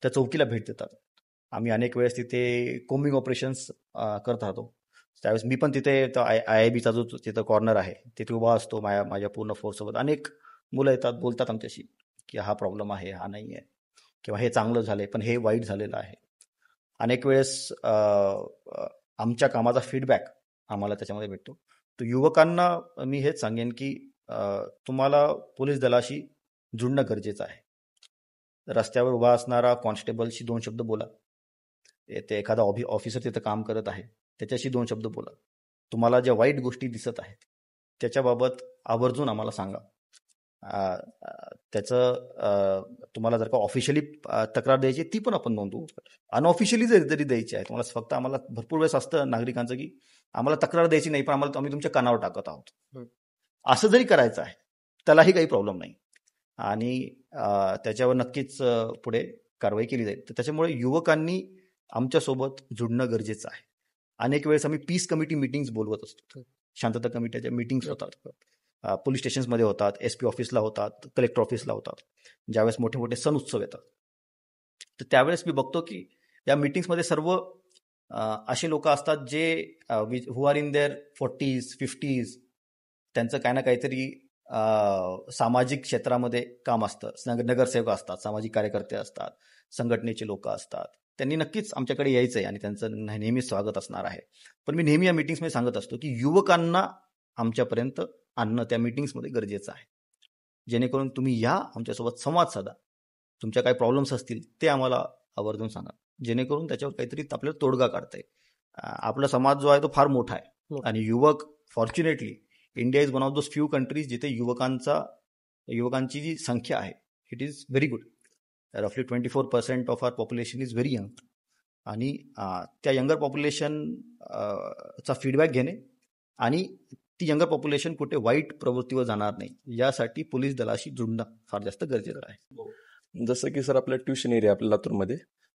S2: त्या चौकीला भेट देतात. आम्ही अनेक वेळेस तिथे कोम्बिंग ऑपरेशन्स करत राहतो. त्यावेळेस मी पण तिथे IIBचा जो तिथं कॉर्नर आहे तिथे उभा असतो माझ्या पूर्ण फोर्ससोबत. अनेक मुलं येतात, बोलतात आमच्याशी की हा प्रॉब्लेम आहे, हा नाही आहे, किंवा हे चांगलं झालंय पण हे वाईट झालेलं आहे. अनेक वेळेस आमच्या कामाचा फीडबॅक आम्हाला त्याच्यामध्ये भेटतो. तर युवकांना मी हेच सांगेन की तुम्हाला पोलीस दलाशी जुळणं गरजेचं आहे. रस्त्यावर उभा असणारा कॉन्स्टेबलशी 2 शब्द बोला. ते एखादा ऑफिसर तिथं काम करत आहे त्याच्याशी 2 शब्द बोला. तुम्हाला ज्या वाईट गोष्टी दिसत आहेत त्याच्याबाबत आवर्जून आम्हाला सांगा. त्याचं तुम्हाला जर का ऑफिशियली तक्रार द्यायची ती पण आपण नोंदवू. अनऑफिशियली जरी द्यायची आहे तुम्हाला, फक्त आम्हाला भरपूर वेळेस असतं नागरिकांचं की आम्हाला तक्रार द्यायची नाही, पण आम्ही तुमच्या कानावर टाकत आहोत.
S5: हं.
S2: असं जरी करायचं आहे त्यालाही काही प्रॉब्लेम नाही आणि त्याच्यावर नक्कीच पुढे कारवाई केली जाईल. तर त्याच्यामुळे युवकांनी आमच्यासोबत जुडणं गरजेचं आहे. अनेक वेळेस आम्ही पीस कमिटी मीटिंग्स बोलवत असतो. शांतता कमिटीच्या मीटिंग्स होतात, पोलीस स्टेशन्समध्ये होतात, SP ऑफिसला होतात, कलेक्टर ऑफिसला होतात. ज्यावेळेस मोठे मोठे सण उत्सव येतात तर त्यावेळेस मी बघतो की या मीटिंग्समध्ये सर्व असे लोक असतात जे हु are in their 40s 50s. त्यांचं काही ना काहीतरी सामाजिक क्षेत्रामध्ये काम असतं. नगरसेवक असतात, सामाजिक कार्यकर्ते असतात, संघटनेचे लोक असतात. त्यांनी नक्कीच आमच्याकडे यायचं आहे आणि त्यांचं नेहमीच स्वागत असणार आहे. पण मी नेहमी या मीटिंग्समध्ये सांगत असतो की युवकांना आमच्यापर्यंत आणणं त्या मीटिंग्समध्ये गरजेचं आहे, जेणेकरून तुम्ही या, आमच्यासोबत संवाद साधा, तुमच्या काही प्रॉब्लेम्स असतील ते आम्हाला आवर्जून सांगा, जेणेकरून त्याच्यावर काहीतरी आपल्याला तोडगा काढता येईल. आपला समाज जो आहे तो फार मोठा आहे आणि युवक, fortunately India is one of those few countries जिथे युवकांची जी संख्या आहे इट इज व्हेरी गुड. रफली 24% of our population is very young आणि त्या यंगर पॉप्युलेशनचा फीडबॅक घेणे आणि ती यंगर पॉप्युलेशन कुठे वाईट प्रवृत्तीवर जाणार नाही यासाठी पोलीस दलाशी जुळणं फार जास्त गरजेचं आहे.
S6: जसं की सर आपल्या ट्युशन एरिया आपल्या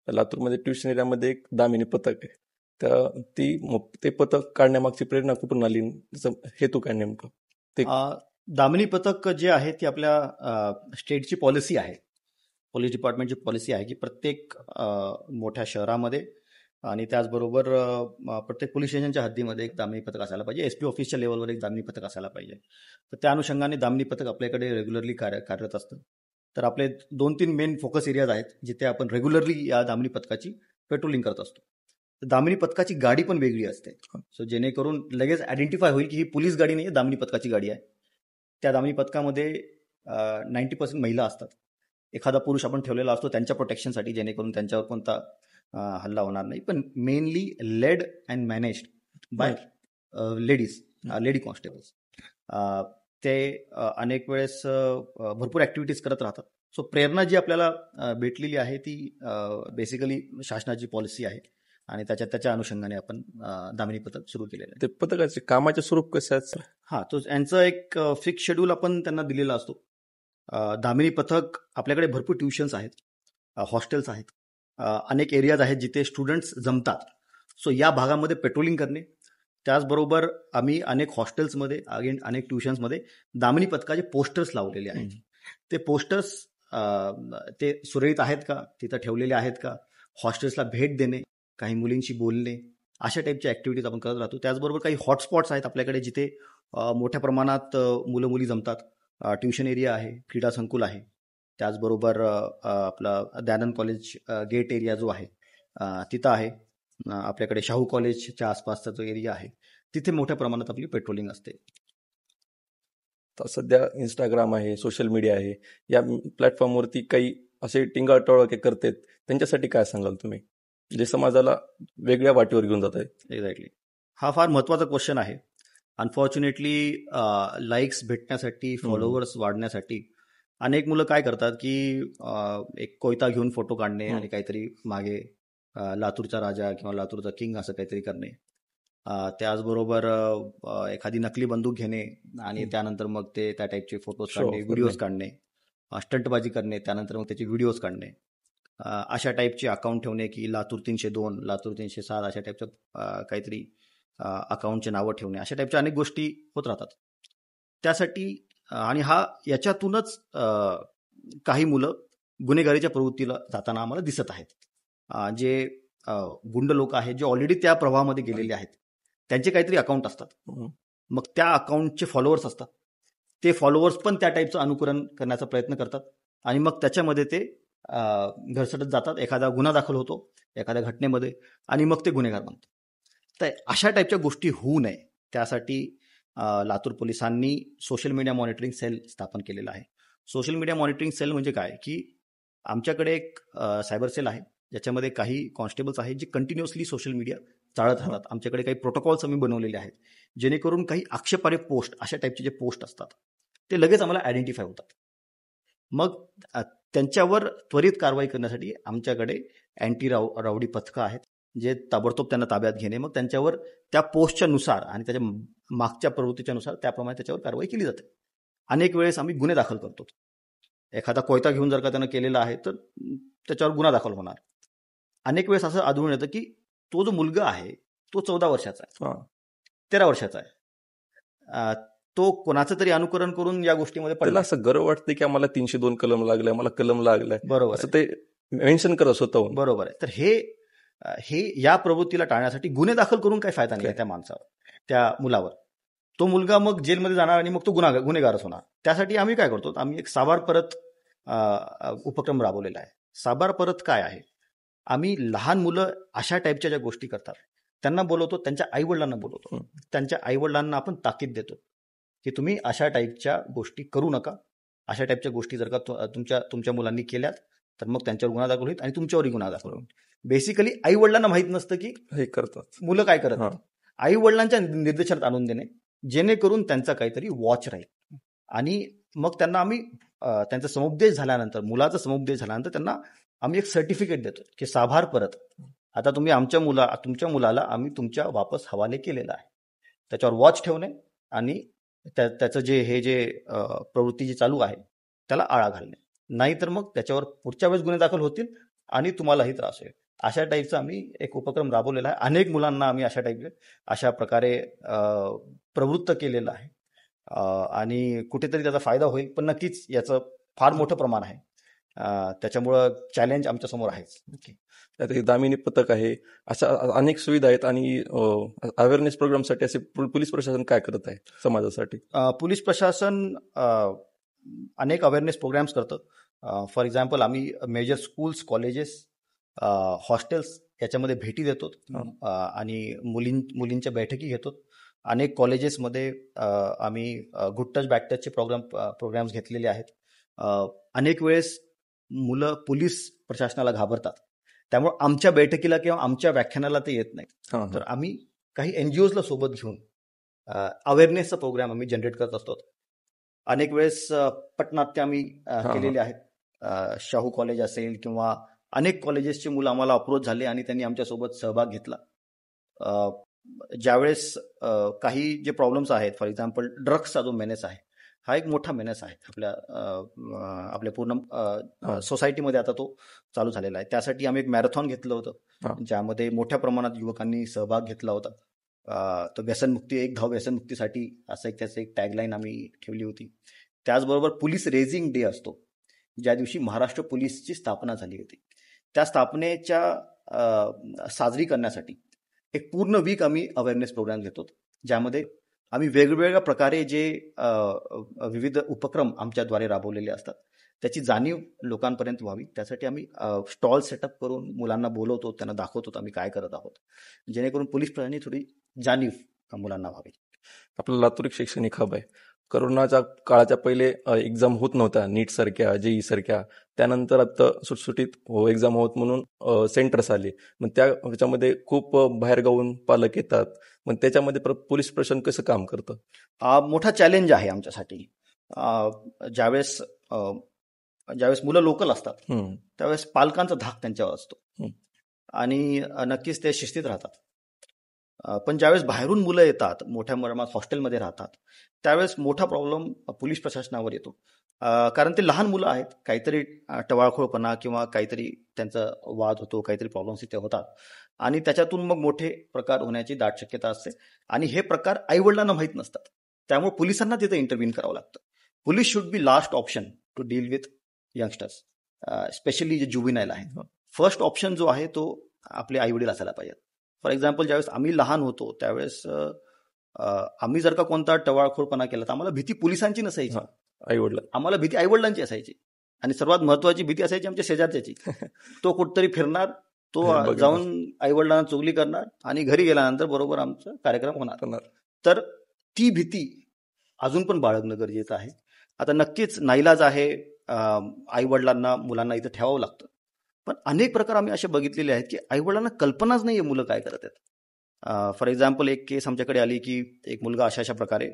S6: लातूरमध्ये ट्युशन एरियामध्ये एक दामिनी पथक आहे. ते पथक काढण्यामागची प्रेरणा कुठून आली, हेतू काय नेमकं? ते
S2: दामिनी पथक जे आहे ती आपल्या स्टेटची पॉलिसी आहे, पोलीस डिपार्टमेंटची पॉलिसी आहे की प्रत्येक मोठ्या शहरामध्ये आणि त्याचबरोबर प्रत्येक पोलीस स्टेशनच्या हद्दीमध्ये एक दामिनी पथक असायला पाहिजे. SP ऑफिसच्या लेवलवर एक दामिनी पथक असायला पाहिजे. तर त्या अनुषंगाने दामिनी पथक आपल्याकडे रेग्युलरली कार्यरत असतं. तर आपले 2-3 मेन फोकस एरियाज आहेत जिथे आपण रेग्युलरली या दामिनी पथकाची पेट्रोलिंग करत असतो. तर दामिनी पथकाची गाडी पण वेगळी असते, सो जेणेकरून लगेच आयडेंटिफाय होईल की ही पोलीस गाडी नाही आहे, दामिनी पथकाची गाडी आहे. त्या दामिनी पथकामध्ये 90% महिला असतात. एखादा पुरुष आपण ठेवलेला असतो त्यांच्या प्रोटेक्शनसाठी, जेणेकरून त्यांच्यावर कोणता हल्ला होणार नाही. पण mainly led and managed by ladies, lady constables. ते अनेक वेळेस भरपूर ॲक्टिव्हिटीज करत राहतात. सो प्रेरणा जी आपल्याला भेटलेली आहे ती बेसिकली शासनाची पॉलिसी आहे आणि त्याच्या अनुषंगाने आपण दामिनी पथक सुरू केलेलं आहे.
S6: ते पथकाचे कामाचे स्वरूप कसं आहे?
S2: हां, तो यांचं एक फिक्स शेड्यूल आपण त्यांना दिलेला असतो. दामिनी पथक आपल्याकडे भरपूर ट्युशन्स आहेत, हॉस्टेल्स आहेत, अनेक एरियाज आहेत जिथे स्टुडंट्स जमतात. सो या भागामध्ये पेट्रोलिंग करणे, त्याचबरोबर आम्ही अनेक हॉस्टेल्समध्ये, अनेक ट्युशन्समध्ये दामिनी पथकाचे पोस्टर्स लावलेले आहेत. ते पोस्टर्स ते सुरळीत आहेत का, तिथं ठेवलेले आहेत का, हॉस्टेल्सला भेट देणे, काही मुलींशी बोलणे, अशा टाईपच्या ॲक्टिव्हिटीज आपण करत राहतो. त्याचबरोबर काही हॉटस्पॉट्स आहेत आपल्याकडे जिथे मोठ्या प्रमाणात मुलं मुली जमतात. ट्युशन एरिया आहे, क्रीडा संकुल आहे, त्याचबरोबर आपला दयानंद कॉलेज गेट एरिया जो आहे तिथं आहे. आपल्याकडे शाहू कॉलेजच्या आसपासचा जो एरिया आहे तिथे मोठ्या प्रमाणात आपली पेट्रोलिंग असते.
S6: तर सध्या इंस्टाग्राम आहे, सोशल मीडिया आहे, या प्लॅटफॉर्मवरती काही असे टिंगाटोळके करतात, त्यांच्यासाठी काय सांगाल तुम्ही, जे समाजाला वेगळ्या वाटेवर घेऊन जात आहेत?
S2: एक्झॅक्टली, हा फार महत्त्वाचा क्वेश्चन आहे. अनफॉर्च्युनेटली लाईक्स भेटण्यासाठी, फॉलोअर्स वाढण्यासाठी अनेक मुलं काय करतात की एक कोयता घेऊन फोटो काढणे आणि काहीतरी मागे लातूरचा राजा किंवा लातूरचा किंग असं काहीतरी करणे. त्याचबरोबर एखादी नकली बंदूक घेणे आणि त्यानंतर मग ते त्या टाईपचे फोटोज काढणे, व्हिडिओज काढणे, स्टंटबाजी करणे, त्यानंतर मग त्याचे व्हिडिओज काढणे, अशा टाईपचे अकाउंट ठेवणे की लातूर 302, लातूर 307 अशा टाईपचं काहीतरी अकाउंटचे नावं ठेवणे, अशा टाईपच्या अनेक गोष्टी होत राहतात. त्यासाठी आणि याच्यातूनच काही मुलं गुन्हेगारीच्या प्रवृत्तीला जाताना आम्हाला दिसत आहेत. जे गुंड लोक आहेत, जे ऑलरेडी त्या प्रवाहामध्ये गेलेले आहेत, त्यांचे काहीतरी अकाउंट असतात, मग त्या अकाउंटचे फॉलोअर्स असतात. ते फॉलोअर्स पण त्या टाईपचं अनुकरण करण्याचा प्रयत्न करतात आणि मग त्याच्यामध्ये ते घरसटत जातात. एखादा गुन्हा दाखल होतो एखाद्या घटनेमध्ये आणि मग ते गुन्हेगार बनतात. तर अशा टाईपच्या गोष्टी होऊ नये त्यासाठी लातूर पोलिसांनी सोशल मीडिया मॉनिटरिंग सेल स्थापन केलेला आहे. सोशल मीडिया मॉनिटरिंग सेल म्हणजे काय की आमच्याकडे एक सायबर सेल आहे ज्याच्यामध्ये काही कॉन्स्टेबल्स आहेत जे कंटिन्युअसली सोशल मीडिया चालत राहतात. आमच्याकडे काही प्रोटोकॉल्स आम्ही बनवलेले आहेत जेणेकरून काही आक्षेपार्ह पोस्ट, अशा टाईपचे जे पोस्ट असतात ते लगेच आम्हाला आयडेंटिफाय होतात. मग त्यांच्यावर त्वरित कारवाई करण्यासाठी आमच्याकडे अँटी राऊडी पथकं आहेत जे ताबडतोब त्यांना ताब्यात घेणे, मग त्यांच्यावर त्या पोस्टच्या नुसार आणि त्याच्या मागच्या प्रवृत्तीच्या नुसार त्याप्रमाणे त्याच्यावर कारवाई केली जाते. अनेक वेळेस आम्ही गुन्हे दाखल करतो. एखादा कोयता घेऊन जर का त्यानं केलेला आहे तर त्याच्यावर गुन्हा दाखल होणार. अनेक वेळेस असं आढळून येतं की तो जो मुलगा आहे तो 14 वर्षाचा आहे, 13 वर्षाचा आहे, तो कोणाचं तरी अनुकरण करून या गोष्टीमध्ये
S6: त्याला
S2: पडला.
S6: असं गर्व वाटतं की आम्हाला 302 कलम लागलाय, मला कलम लागलाय,
S2: बरोबर
S6: असं
S2: आहे.
S6: ते मेन्शन करत स्वतःहून.
S2: बरोबर आहे. तर हे या प्रवृत्तीला टाळण्यासाठी गुन्हे दाखल करून काही फायदा नाही त्या माणसावर, त्या मुलावर. तो मुलगा मग जेलमध्ये जाणार आणि मग तो गुन्हेगारच होणार. त्यासाठी आम्ही काय करतो, आम्ही एक साबार परत उपक्रम राबवलेला आहे. साबार परत काय आहे, आम्ही लहान मुलं अशा टाईपच्या ज्या गोष्टी करतात त्यांना बोलवतो, त्यांच्या आईवडिलांना बोलवतो. त्यांच्या आईवडिलांना आपण ताकीद देतो की तुम्ही अशा टाईपच्या गोष्टी करू नका. अशा टाईपच्या गोष्टी जर का तुमच्या मुलांनी केल्यात तर मग त्यांच्यावर गुन्हा दाखल होईल आणि तुमच्यावरही गुन्हा दाखल होईल. बेसिकली आईवडिलांना माहीत नसतं की
S6: हे करतात
S2: मुलं काय करत. आईवडिलांच्या निर्देशनात आणून देणे, जेणेकरून त्यांचा काहीतरी वॉच राहील. आणि मग त्यांना आम्ही त्यांचा समुपदेश झाल्यानंतर, मुलाचा समुपदेश झाल्यानंतर त्यांना आम्ही एक सर्टिफिकेट देतो की साभार परत, आता तुम्ही तुमच्या मुलाला आम्ही तुमच्या वापस हवाले केलेला आहे. त्याच्यावर वॉच ठेवणे आणि त्याचं जे प्रवृत्ती जी चालू आहे त्याला आळा घालणे. नाहीतर मग त्याच्यावर पुढच्या वेळेस गुन्हे दाखल होतील आणि तुम्हालाही त्रास होईल. अशा टाईपचा आम्ही एक उपक्रम राबवलेला आहे. अनेक मुलांना आम्ही अशा प्रकारे प्रवृत्त केलेलं आहे आणि कुठेतरी त्याचा फायदा होईल. पण नक्कीच याचं फार मोठं प्रमाण आहे, त्याच्यामुळं चॅलेंज आमच्या समोर आहेच.
S6: त्यात एक दामिनी पथक आहे, अशा अनेक सुविधा आहेत. आणि अवेअरनेस प्रोग्रामसाठी असे पोलीस प्रशासन काय करत आहे समाजासाठी?
S2: पोलीस प्रशासन अनेक अवेअरनेस प्रोग्राम्स करतं. फॉर एक्झाम्पल आम्ही मेजर स्कूल्स, कॉलेजेस, हॉस्टेल्स याच्यामध्ये भेटी देतो आणि मुलींच्या बैठकी घेतो. अनेक कॉलेजेसमध्ये आम्ही गुड टच बॅड टचचे प्रोग्राम्स घेतलेले आहेत. अनेक वेळेस मुलं पोलीस प्रशासनाला घाबरतात, त्यामुळे आमच्या बैठकीला किंवा आमच्या व्याख्यानाला ते येत नाही. तर आम्ही काही NGOजला सोबत घेऊन अवेअरनेसचा प्रोग्राम आम्ही जनरेट करत असतो. अनेक वेळेस पटनाट्य आम्ही केलेले आहेत. शाहू कॉलेज असेल किंवा अनेक कॉलेजेसची मुलं आम्हाला अप्रोच झाले आणि त्यांनी आमच्यासोबत सहभाग घेतला. ज्यावेळेस काही जे प्रॉब्लेम्स आहेत, फॉर एक्झाम्पल ड्रग्सचा जो मेनेस आहे हा एक मोठा मेनेस आहे आपल्या पूर्ण सोसायटीमध्ये. आता तो चालू झालेला आहे. त्यासाठी आम्ही एक मॅरेथॉन घेतलं होतं ज्यामध्ये मोठ्या प्रमाणात युवकांनी सहभाग घेतला होता. तर व्यसनमुक्ती, एक धाव व्यसनमुक्तीसाठी असं त्याचं एक टॅगलाईन आम्ही ठेवली होती. त्याचबरोबर पोलीस रेझिंग डे असतो, ज्या दिवशी महाराष्ट्र पोलीसची स्थापना झाली होती. त्या स्थापनेच्या साजरी करण्यासाठी एक पूर्ण वीक आम्ही अवेअरनेस प्रोग्राम घेतो, ज्यामध्ये आम्ही वेगवेगळ्या प्रकारे जे विविध उपक्रम आमच्याद्वारे राबवलेले असतात त्याची जाणीव लोकांपर्यंत व्हावी. त्यासाठी आम्ही स्टॉल सेटअप करून मुलांना बोलवतो, त्यांना दाखवतो आम्ही काय करत आहोत, जेणेकरून पोलीस प्रशासनाने थोडी जाणीव मुलांना व्हावी.
S6: आपलं लातूर एक शैक्षणिक हब आहे. करोनाच्या काळाच्या पहिले एक्झाम होत नव्हत्या, नीट सारख्या, JEE सारख्या. त्यानंतर आता सुटसुटीत एक्झाम होत म्हणून सेंटर्स आले. मग त्याच्यामध्ये खूप बाहेरगावून पालक येतात. मग त्याच्यामध्ये पोलीस प्रशासन कसं काम करतं?
S2: मोठा चॅलेंज आहे आमच्यासाठी. ज्यावेळेस मुलं लोकल असतात त्यावेळेस पालकांचा धाक त्यांच्यावर असतो आणि नक्कीच ते शिस्तीत राहतात. पण ज्यावेळेस बाहेरून मुलं येतात, मोठ्या प्रमाणात हॉस्टेलमध्ये राहतात, त्यावेळेस मोठा प्रॉब्लेम पोलीस प्रशासनावर येतो. कारण ते लहान मुलं आहेत, काहीतरी टवाळखोळपणा किंवा काहीतरी त्यांचा वाद होतो, काहीतरी प्रॉब्लेम्स इथे होतात आणि त्याच्यातून मग मोठे प्रकार होण्याची दाट शक्यता असते. आणि हे प्रकार आईवडिलांना माहीत नसतात, त्यामुळे पोलिसांना तिथे इंटरव्हीन करावं लागतं. Police should be last option to deal with youngsters, specially जे जुव्हिनाईल आहे. फर्स्ट ऑप्शन जो आहे तो आपले आईवडील असायला पाहिजेत. फॉर एक्झाम्पल ज्यावेळेस आम्ही लहान होतो त्यावेळेस आम्ही जर का कोणता टवाळखोरपणा केला तर आम्हाला भीती पोलिसांची नसायची, आम्हाला भीती आईवडिलांची असायची. आणि सर्वात महत्वाची भीती असायची आमच्या शेजारच्याची. तो कुठतरी फिरणार, तो जाऊन आईवडिलांना चुगली करणार आणि घरी गेल्यानंतर बरोबर आमचा कार्यक्रम होणार. तर ती भीती अजून पण बाळगणं गरजेचं आहे. आता नक्कीच नाईलाज आहे, आईवडिलांना मुलांना इथं ठेवावं लागतं. पण अनेक प्रकार आम्ही असे बघितलेले आहेत की आईवडिलांना कल्पनाच नाही आहे मुलं काय करत आहेत. फॉर एक्झाम्पल एक केस आमच्याकडे आली की एक मुलगा अशा प्रकारे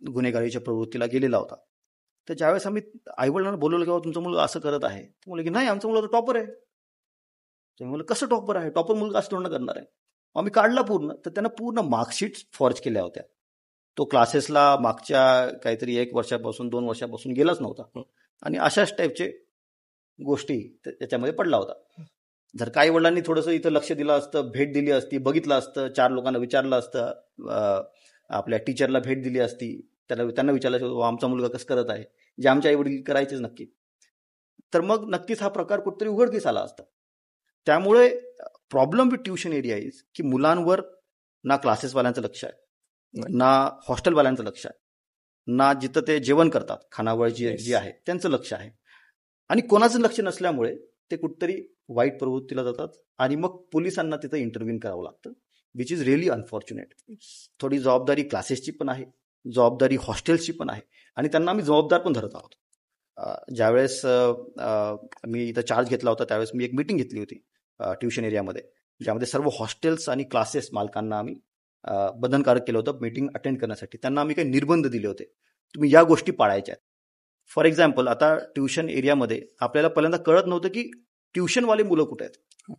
S2: गुन्हेगारीच्या प्रवृत्तीला गेलेला होता. तर ज्यावेळेस आम्ही आईवडिलांना बोलवलं की तुमचं मुलगा असं करत आहे, तर मुलं की नाही आमचं मुलगा तर टॉपर आहे. तर मी म्हणलं कसं टॉपर आहे, टॉपर मुलगा असं थोडं करणार आहे. आम्ही काढला पूर्ण, तर त्यांना पूर्ण मार्कशीट फॉर्ज केल्या होत्या. तो क्लासेसला मागच्या काहीतरी 1 वर्षापासून 2 वर्षापासून गेलाच नव्हता. आणि अशाच टाईपचे गोष्टी त्याच्यामध्ये पडला होता. जर काही वडिलांनी थोडंसं इथं लक्ष दिलं असतं, भेट दिली असती, बघितलं असतं, 4 लोकांना विचारलं असतं, आपल्या टीचरला भेट दिली असती, त्यांना विचारलं असतं आमचा मुलगा कसं करत आहे, जे आमच्या आई वडील करायचेच नक्की, तर मग नक्कीच हा प्रकार कुठेतरी उघडकीस आला असता. त्यामुळे problem with tuition area is की मुलांवर ना क्लासेसवाल्यांचं लक्ष आहे, ना हॉस्टेलवाल्यांचं लक्ष आहे, ना जिथं ते जेवण करतात खानावळ जी आहे त्यांचं लक्ष आहे. आणि कोणाचं लक्ष नसल्यामुळे ते कुठेतरी वाईट प्रवृत्तीला जातात आणि मग पोलिसांना तिथं इंटरव्ह्यू करावं लागतं, विच इज रिअली अनफॉर्च्युनेट. थोडी जबाबदारी क्लासेसची पण आहे, जबाबदारी हॉस्टेल्सची पण आहे, आणि त्यांना आम्ही जबाबदार पण धरत आहोत. ज्यावेळेस मी इथं चार्ज घेतला होता त्यावेळेस मी एक मीटिंग घेतली होती ट्युशन एरियामध्ये, ज्यामध्ये सर्व हॉस्टेल्स आणि क्लासेस मालकांना आम्ही बंधनकारक केलं होतं मीटिंग अटेंड करण्यासाठी. त्यांना आम्ही काही निर्बंध दिले होते, तुम्ही या गोष्टी पाळायच्या आहेत. फॉर एक्झाम्पल, आता ट्युशन एरियामध्ये आपल्याला पहिल्यांदा कळत नव्हतं की ट्युशनवाले मुलं कुठे आहेत,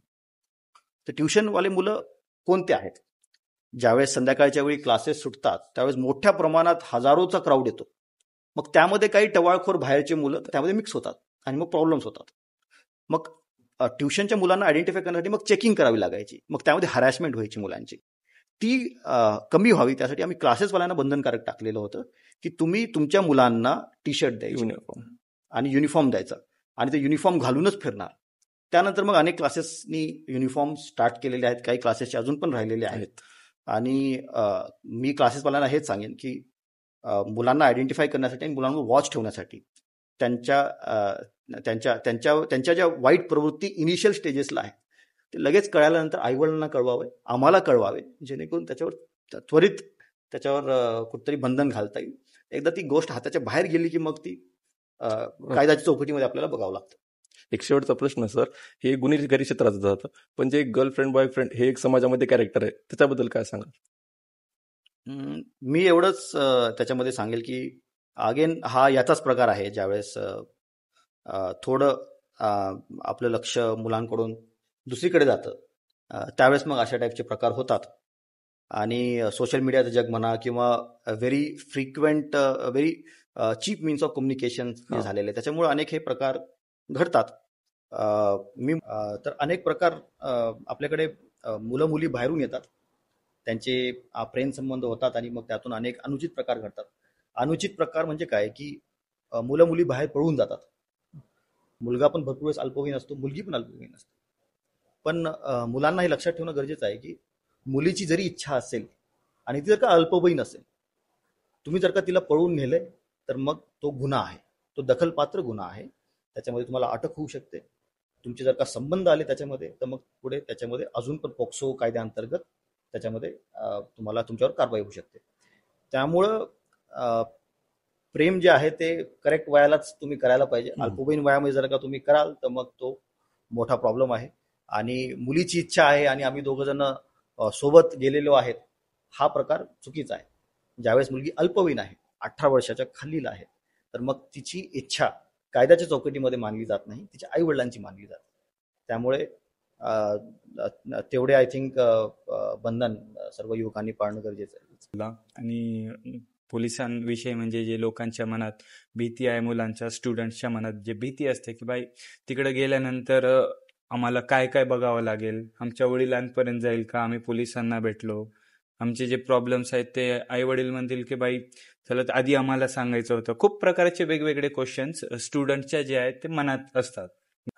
S2: तर ट्युशनवाले मुलं कोणते आहेत. ज्यावेळेस संध्याकाळच्या वेळी क्लासेस सुटतात त्यावेळेस मोठ्या प्रमाणात हजारोचा क्राऊड येतो, मग त्यामध्ये काही टवाळखोर बाहेरचे मुलं त्यामध्ये मिक्स होतात आणि मग प्रॉब्लेम्स होतात. मग ट्युशनच्या मुलांना आयडेंटिफाय करण्यासाठी मग चेकिंग करावी लागायची, मग त्यामध्ये हॅरॅसमेंट व्हायची मुलांची, ती कमी व्हावी त्यासाठी आम्ही क्लासेसवाल्यांना बंधनकारक टाकलेलं होतं की तुम्ही तुमच्या मुलांना टी शर्ट द्यायचे आणि युनिफॉर्म द्यायचा आणि ते युनिफॉर्म घालूनच फिरणार. त्यानंतर मग अनेक क्लासेसनी युनिफॉर्म स्टार्ट केलेले आहेत, काही क्लासेसचे अजून पण राहिलेले आहेत. आणि मी क्लासेसवाल्यांना हेच सांगेन की मुलांना आयडेंटिफाय करण्यासाठी आणि मुलांवर वॉच ठेवण्यासाठी त्यांच्या ज्या वाईट प्रवृत्ती इनिशियल स्टेजेसला आहेत ते लगेच कळाल्यानंतर आईवडिलांना कळवावे, आम्हाला कळवावे, जेणेकरून त्याच्यावर त्वरित कुठेतरी बंधन घालता येईल. एकदा ती गोष्ट हाताच्या बाहेर गेली की मग ती कायद्याच्या चौकटीमध्ये आपल्याला बघावं लागतं.
S6: एक शेवटचा प्रश्न सर, हे गुन्हेगारी क्षेत्रात जातं, पण जे गर्लफ्रेंड बॉयफ्रेंड हे एक समाजामध्ये कॅरेक्टर आहे, त्याच्याबद्दल काय सांगाल?
S2: मी एवढंच त्याच्यामध्ये सांगेल की अगेन हा याचाच प्रकार आहे, ज्यावेळेस थोडं आपलं लक्ष मुलांकडून दुसरीकडे जातं त्यावेळेस मग अशा टाईपचे प्रकार होतात. आणि सोशल मीडियाचं जग म्हणा किंवा very frequent very cheap means of communication हे झालेले, त्याच्यामुळे अनेक हे प्रकार घडतात. तर अनेक प्रकार आपल्याकडे मुलं मुली बाहेरून येतात, त्यांचे प्रेमसंबंध होतात आणि मग त्यातून अनेक अनुचित प्रकार घडतात. अनुचित प्रकार म्हणजे काय की मुलं मुली बाहेर पळून जातात. मुलगा पण भरपूर वेळेस अल्पवयीन असतो, मुलगी पण अल्पवयीन असते. पण मुलांना हे लक्षात ठेवणं गरजेचं आहे की मुलीची जरी इच्छा असेल आणि ती जर का अल्पवयीन असेल, तुम्ही जर का तिला पळवून नेलंय तर मग तो गुन्हा आहे, तो दखलपात्र गुन्हा आहे. त्याच्यामध्ये तुम्हाला अटक होऊ शकते. तुमचे जर का संबंध आले त्याच्यामध्ये तर मग पुढे त्याच्यामध्ये अजून पण पोक्सो कायद्याअंतर्गत त्याच्यामध्ये तुम्हाला तुमच्यावर कारवाई होऊ शकते. त्यामुळं प्रेम जे आहे ते करेक्ट वयालाच तुम्ही करायला पाहिजे. अल्पवयीन वयामध्ये जर का तुम्ही कराल तर मग तो मोठा प्रॉब्लेम आहे. आणि मुलीची इच्छा आहे आणि आम्ही दोघं जण सोबत गेलेलो आहेत, हा प्रकार चुकीचा आहे. ज्यावेळेस मुलगी अल्पवयीन आहे, 18 वर्षाच्या खालील आहे, तर मग तिची इच्छा कायद्याच्या चौकटीमध्ये मानली जात नाही, तिच्या आई वडिलांची मानली जाते. त्यामुळे तेवढे आय थिंक बंधन सर्व युवकांनी पाळणं गरजेचं आहे.
S1: आणि पोलिसांविषयी म्हणजे जे लोकांच्या मनात भीती आहे, मुलांच्या स्टुडंट्सच्या मनात जे भीती असते की बाई तिकडे गेल्यानंतर आम्हाला काय काय बघावं लागेल, आमच्या वडिलांपर्यंत जाईल का, आम्ही पोलिसांना भेटलो, आमचे जे प्रॉब्लेम्स आहेत ते आई वडील म्हणतील की बाई चला आधी आम्हाला सांगायचं होतं. खूप प्रकारचे वेगवेगळे क्वेश्चन्स स्टुडंटच्या जे आहेत ते मनात असतात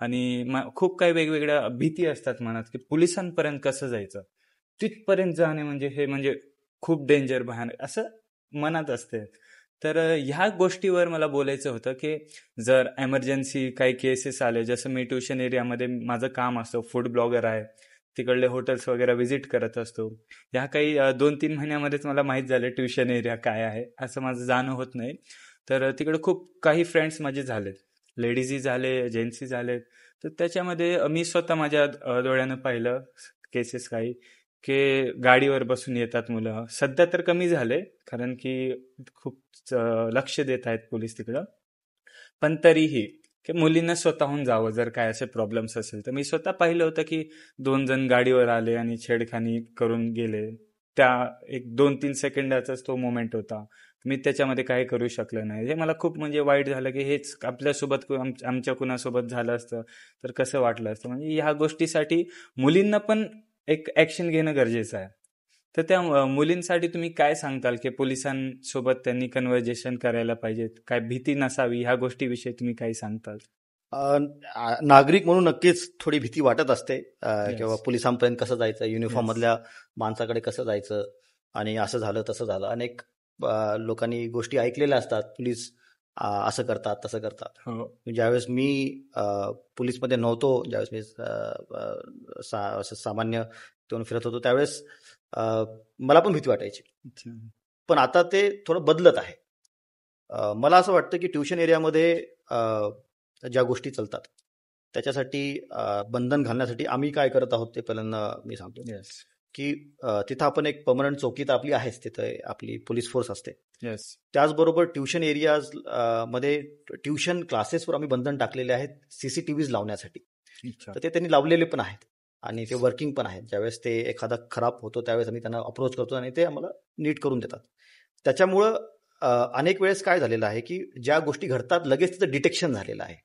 S1: आणि खूप काही वेगवेगळ्या भीती असतात मनात की पोलिसांपर्यंत कसं जायचं, तिथपर्यंत जाणे म्हणजे हे म्हणजे खूप डेंजर भयानक असं मनात असते. तर ह्या गोष्टीवर मला बोलायचं होतं की जर एमर्जन्सी काही केसेस आले, जसं मी ट्युशन एरियामध्ये माझं काम असतं, फूड ब्लॉगर आहे, तिकडले हॉटेल्स वगैरे व्हिजिट करत असतो. ह्या काही 2-3 महिन्यामध्येच मला माहीत झालं ट्युशन एरिया काय आहे, असं माझं जाणं होत नाही. तर तिकडे खूप काही फ्रेंड्स माझे झालेत, लेडीजही झाले, जेंट्सही झाले. तर त्याच्यामध्ये मी स्वतः माझ्या डोळ्यानं पाहिलं केसेस काही की गाडीवर बसून येतात मुलं. सध्या तर कमी झाले कारण की खूप लक्ष देत आहेत पोलीस तिकडं, पण तरीही की मुलींना स्वतःहून जावं जर काय असे प्रॉब्लेम्स असेल तर. मी स्वतः पाहिलं होतं की 2 जण गाडीवर आले आणि छेडखानी करून गेले. त्या एक 2-3 सेकंदाचाच तो मोमेंट होता. मी त्याच्यामध्ये काही करू शकलो नाही. हे मला खूप म्हणजे वाईट झालं की हेच आपल्यासोबत आमच्या कुणासोबत झालं असतं तर कसं वाटलं असतं. म्हणजे ह्या गोष्टीसाठी मुलींना पण एक ऍक्शन घेणं गरजेचं आहे. तर त्या मुलींसाठी तुम्ही काय सांगताल की पोलिसांसोबत त्यांनी कन्व्हर्जेशन करायला पाहिजे, काय भीती नसावी, ह्या गोष्टीविषयी तुम्ही काय सांगताल?
S2: नागरिक म्हणून नक्कीच थोडी भीती वाटत असते किंवा
S1: Yes.
S2: पोलिसांपर्यंत कसं जायचं, युनिफॉर्म
S1: Yes.
S2: मधल्या माणसाकडे कसं जायचं, आणि असं झालं तसं झालं. अनेक लोकांनी गोष्टी ऐकलेल्या असतात, पोलीस असं करतात तसं करतात.
S1: हो.
S2: ज्यावेळेस मी पोलीसमध्ये नव्हतो, ज्यावेळेस मी असं सामान्य ठेवून फिरत होतो, त्यावेळेस मला पण भीती वाटायची.
S1: अच्छा.
S2: पण आता ते थोडं बदलत आहे. मला असं वाटतं की ट्युशन एरियामध्ये ज्या गोष्टी चालतात त्याच्यासाठी बंधन घालण्यासाठी आम्ही काय करत आहोत ते पहिल्यांदा मी सांगतो.
S1: Yes.
S2: की तिथं आपण एक परमनंट चौकी तर आपली आहेच, तिथं आपली पोलीस फोर्स असते.
S1: Yes.
S2: त्याचबरोबर ट्युशन एरियाज मध्ये ट्युशन क्लासेसवर आम्ही बंधन टाकलेले आहेत CCTVs लावण्यासाठी.
S1: अच्छा.
S2: तर ते त्यांनी लावलेले पण आहेत आणि ते वर्किंग पण आहेत. ज्यावेळेस ते एखादा खराब होतो त्यावेळेस आम्ही त्यांना अप्रोच करतो आणि ते आम्हाला नीट करून देतात. त्याच्यामुळं अनेक वेळेस काय झालेलं आहे की ज्या गोष्टी घडतात लगेच तिचं डिटेक्शन झालेलं आहे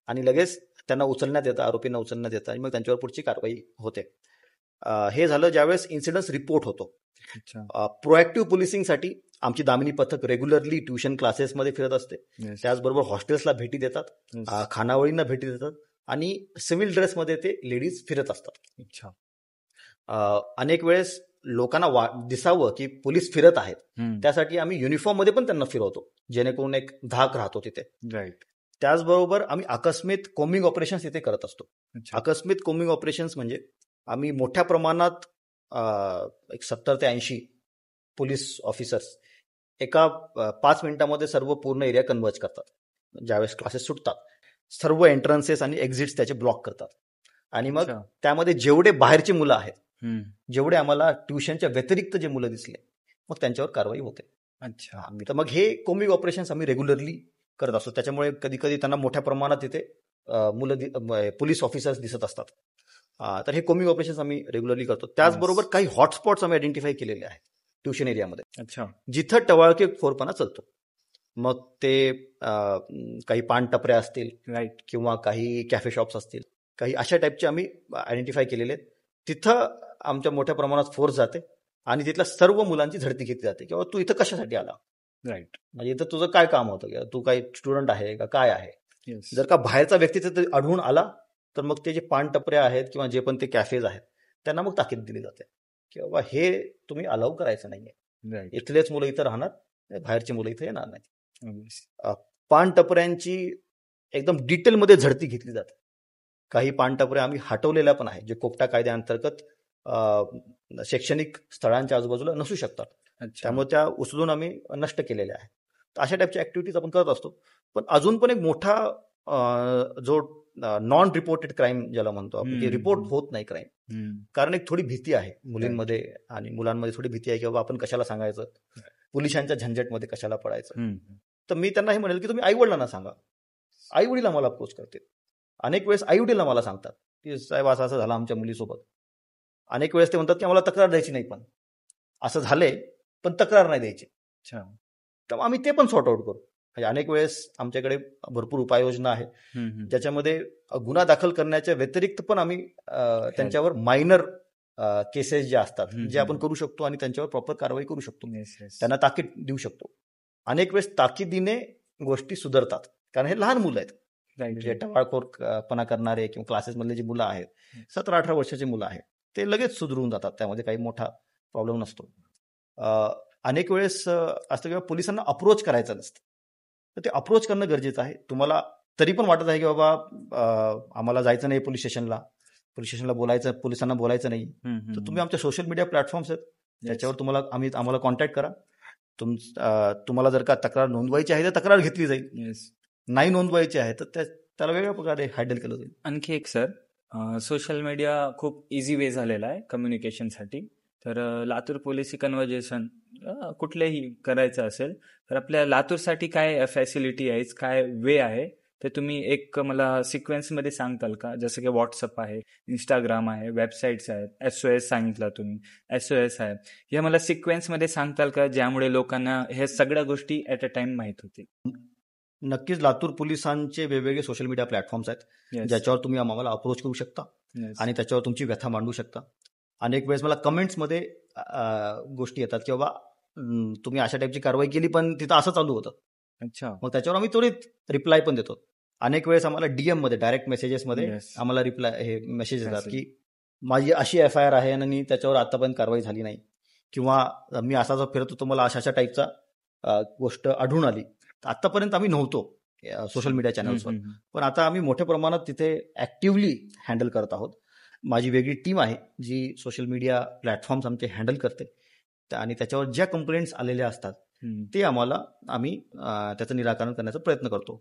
S2: आणि लगेच त्यांना उचलण्यात येतं, आरोपींना उचलण्यात येतं आणि मग त्यांच्यावर पुढची कारवाई होते. हे झालं ज्यावेळेस इन्सिडन्स रिपोर्ट होतो.
S1: अच्छा.
S2: प्रोएक्टिव्ह पोलिसिंगसाठी आमची दामिनी पथक रेग्युलरली ट्युशन क्लासेसमध्ये फिरत असते.
S1: Yes.
S2: त्याचबरोबर हॉस्टेल्सला भेटी देतात,
S1: Yes.
S2: खानावळींना भेटी देतात आणि सिव्हिल ड्रेसमध्ये ते लेडीज फिरत असतात.
S1: अच्छा.
S2: अनेक वेळेस लोकांना दिसावं की पोलीस फिरत आहेत,
S1: हम्म.
S2: त्यासाठी आम्ही युनिफॉर्ममध्ये पण त्यांना फिरवतो, जेणेकरून एक धाक राहतो तिथे.
S1: राईट.
S2: त्याचबरोबर आम्ही आकस्मिक कोम्बिंग ऑपरेशन्स इथे करत असतो.
S1: अच्छा.
S2: आकस्मिक कोम्बिंग ऑपरेशन्स म्हणजे आम्ही मोठ्या प्रमाणात एक 70 ते 80 पोलीस ऑफिसर्स एका 5 मिनिटामध्ये सर्व पूर्ण एरिया कन्वर्ज करतात. ज्यावेळेस क्लासेस सुटतात सर्व एंट्रन्सेस आणि एक्झिट्स त्याचे ब्लॉक करतात आणि मग
S1: अच्छा.
S2: त्यामध्ये जेवढे बाहेरची मुलं आहेत,
S1: हम्म.
S2: जेवढे आम्हाला ट्युशनच्या व्यतिरिक्त जे मुलं दिसले, मग त्यांच्यावर कारवाई होते.
S1: अच्छा.
S2: तर मग हे कोम्बिंग ऑपरेशन्स आम्ही रेग्युलरली करत असतो. त्याच्यामुळे कधी कधी त्यांना मोठ्या प्रमाणात तिथे पोलीस ऑफिसर्स दिसत असतात. तर हे कोम्बिंग ऑपरेशन्स आम्ही रेग्युलरली करतो. त्याचबरोबर काही हॉटस्पॉट्स आम्ही आयडेंटिफाय केलेले आहेत ट्युशन एरियामध्ये,
S1: अच्छा.
S2: जिथं टवाळकेखोरपणा चालतो. मग ते काही पानटपऱ्या असतील
S1: राईट.
S2: किंवा काही कॅफे शॉप्स असतील, काही अशा टाईपचे आम्ही आयडेंटिफाय केलेले आहेत. तिथं आमच्या मोठ्या प्रमाणात फोर्स जाते आणि तिथल्या सर्व मुलांची झडती घेतली जाते किंवा तू इथं कशासाठी आला,
S1: राईट.
S2: म्हणजे इथं तुझं काय काम होतं, किंवा तू काही स्टुडंट आहे का काय आहे.
S1: Yes.
S2: जर का बाहेरचा व्यक्ती तिथे आढळून आला तर मग ते जे पानटपऱ्या आहेत किंवा जे पण ते कॅफेज आहेत त्यांना मग ताकीद दिली जाते की बाबा हे तुम्ही अलाउ करायचं नाहीये,
S1: राईट.
S2: इथलेच मुलं इथं राहणार, बाहेरची मुलं इथं येणार नाही.
S1: Obviously.
S2: पानटपऱ्यांची एकदम डिटेलमध्ये झडती घेतली जाते. काही पानटपऱ्या आम्ही हटवलेल्या पण आहेत, जे कोकटा कायद्याअंतर्गत शैक्षणिक स्थळांच्या आजूबाजूला नसू शकतात.
S1: अच्छा.
S2: त्यामुळे त्या उचलून आम्ही नष्ट केलेल्या आहेत. तर अशा टाईपच्या ऍक्टिव्हिटीज आपण करत असतो. पण अजून पण एक मोठा जो नॉन रिपोर्टेड क्राईम ज्याला म्हणतो आपण, की रिपोर्ट होत नाही क्राईम,
S1: हम्म.
S2: कारण एक थोडी भीती आहे मुलींमध्ये आणि मुलांमध्ये थोडी भीती आहे की बाबा आपण कशाला सांगायचं, पोलिसांच्या झंझटमध्ये कशाला पडायचं.
S1: हम्म.
S2: तर मी त्यांना हे म्हणेल की तुम्ही आईवडिलांना सांगा. आईवडील आम्हाला अप्रोच करतील. अनेक वेळेस आईवडील आम्हाला सांगतात की साहेब असं असं झालं आमच्या मुलीसोबत. अनेक वेळेस ते म्हणतात की आम्हाला तक्रार द्यायची नाही, पण असं झालंय पण तक्रार नाही द्यायची.
S1: अच्छा.
S2: तर आम्ही ते पण सॉर्ट आउट करू. म्हणजे अनेक वेळेस आमच्याकडे भरपूर उपाययोजना आहे
S1: हम्म.
S2: ज्याच्यामध्ये गुन्हा दाखल करण्याच्या व्यतिरिक्त पण आम्ही त्यांच्यावर मायनर केसेस ज्या असतात जे आपण करू शकतो आणि त्यांच्यावर प्रॉपर कारवाई करू शकतो.
S1: Yes, yes.
S2: त्यांना ताकीद देऊ शकतो. अनेक वेळेस ताकीदीने गोष्टी सुधारतात, कारण हे लहान मुलं आहेत.
S1: Right.
S2: जे टवाळखोरपणा करणारे किंवा क्लासेसमधले जी मुलं आहेत, 17-18 वर्षाची मुलं आहेत, ते लगेच सुधरून जातात. त्यामध्ये काही मोठा प्रॉब्लेम नसतो. अनेक वेळेस असतं किंवा पोलिसांना अप्रोच करायचं नसतं, तर ते अप्रोच करणं गरजेचं आहे. तुम्हाला तरी पण वाटत आहे की बाबा आम्हाला जायचं नाही पोलीस स्टेशनला बोलायचं, पोलिसांना बोलायचं नाही, तर तुम्ही आमच्या सोशल मीडिया प्लॅटफॉर्म्स आहेत त्याच्यावर आम्हाला कॉन्टॅक्ट करा. तुम्हाला जर का तक्रार नोंदवायची आहे तर तक्रार घेतली जाईल.
S1: Yes.
S2: नाही नोंदवायची आहे तर त्याला वेगळ्या प्रकारे हँडल केलं जाईल.
S1: आणखी एक सर, सोशल मीडिया खूप इझी वे झालेला आहे कम्युनिकेशनसाठी. तर लातूर पोलिसी कन्व्हर्जेशन कुठलेही करायचं असेल तर आपल्या लातूरसाठी काय फॅसिलिटी आहे, काय वे आहे तर तुम्ही एक मला सिक्वेन्समध्ये सांगताल का? जसं की व्हॉट्सअप आहे, इंस्टाग्राम आहे, वेबसाईट्स आहेत, SOS सांगितला तुम्ही, SOS आहे. हे मला सिक्वेन्समध्ये सांगताल का, ज्यामुळे लोकांना हे सगळ्या गोष्टी ॲट अ टाइम माहीत होतील?
S2: नक्कीच लातूर पोलिसांचे वेगवेगळे सोशल मीडिया प्लॅटफॉर्म्स आहेत,
S1: येस.
S2: ज्याच्यावर तुम्ही आम्हाला अप्रोच करू शकता
S1: येस.
S2: आणि त्याच्यावर तुमची व्यथा मांडू शकता. अनेक वेळेस मला कमेंट्समध्ये गोष्टी येतात की बाबा तुम्ही अशा टाईपची कारवाई केली पण तिथं असं चालू होतं,
S1: अच्छा.
S2: मग त्याच्यावर आम्ही त्वरित रिप्लाय पण देतो. अनेक वेळेस आम्हाला DM मध्ये डायरेक्ट मेसेजेसमध्ये
S1: येस.
S2: आम्हाला रिप्लाय हे मेसेज येतात
S1: Message.
S2: की माझी अशी FIR आहे आणि त्याच्यावर आतापर्यंत कारवाई झाली नाही, किंवा मी असा जो फिरत होतो मला अशा टाईपचा गोष्ट आढळून आली. आतापर्यंत आम्ही नव्हतो सोशल मीडिया चॅनल्सवर, पण आता आम्ही मोठ्या प्रमाणात तिथे ऍक्टिव्हली हँडल करत आहोत. माझी वेगळी टीम आहे जी सोशल मीडिया प्लॅटफॉर्म्स आमचे हँडल करते आणि त्याच्यावर ज्या कंप्लेंट्स आलेल्या असतात ते आम्ही त्याचं निराकरण करण्याचा प्रयत्न करतो.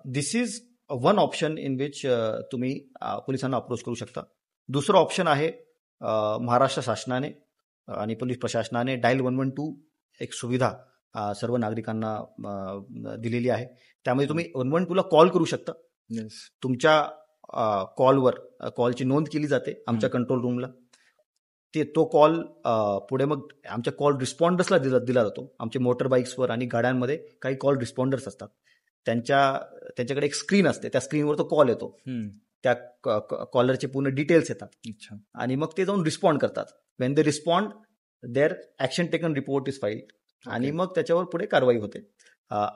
S2: This is one option in which तुम्ही पोलिसांना अप्रोच करू शकता. दुसरं ऑप्शन आहे महाराष्ट्र शासनाने आणि पोलीस प्रशासनाने डायल 112 एक सुविधा सर्व नागरिकांना दिलेली आहे. त्यामध्ये तुम्ही 112ला कॉल करू शकता.
S1: येस.
S2: तुमच्या कॉलची नोंद केली जाते आमच्या कंट्रोल रूमला. तो कॉल पुढे मग आमच्या कॉल रिस्पॉन्डर्सला दिला जातो. आमचे मोटर बाईक्सवर आणि गाड्यांमध्ये काही कॉल रिस्पॉन्डर्स असतात, त्यांच्याकडे एक स्क्रीन असते, त्या स्क्रीनवर तो कॉल येतो, त्या कॉलरचे पूर्ण डिटेल्स येतात.
S1: अच्छा.
S2: आणि मग ते जाऊन रिस्पॉन्ड करतात. When they respond their action taken report is filed आणि मग त्याच्यावर पुढे कारवाई होते.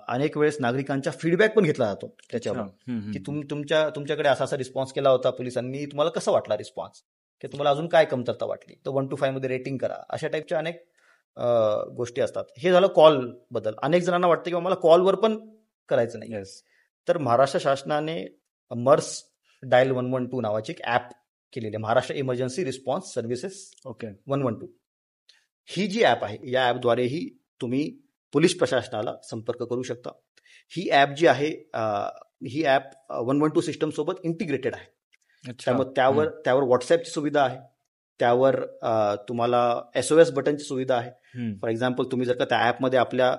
S2: अनेक वेळेस नागरिकांचा फीडबॅक पण घेतला जातो त्याच्यावर की तुमच्याकडे असा रिस्पॉन्स केला होता पोलिसांनी, तुम्हाला कसा वाटला रिस्पॉन्स, की तुम्हाला अजून काय कमतरता वाटली, तर 1 to 5 मध्ये रेटिंग करा. अशा टाईपच्या अनेक गोष्टी असतात. हे झालं कॉल बद्दल. अनेक जणांना वाटतं की मला कॉलवर पण करायचं नाही.
S1: येस.
S2: तर महाराष्ट्र शासनाने मर्स डायल 112 नावाची एक ॲप केलेली आहे, महाराष्ट्र इमर्जन्सी रिस्पॉन्स सर्व्हिसेस 112. ही जी ॲप आहे या ॲपद्वारेही तुम्ही पोलीस प्रशासनाला संपर्क करू शकता. ही ॲप जी आहे ही ॲप 112 सिस्टम सोबत इंटिग्रेटेड आहे. त्यामुळे त्यावर व्हॉट्सॲपची सुविधा आहे, त्यावर तुम्हाला SOS बटनची सुविधा आहे. फॉर एक्झाम्पल तुम्ही जर का त्या ॲपमध्ये आपल्या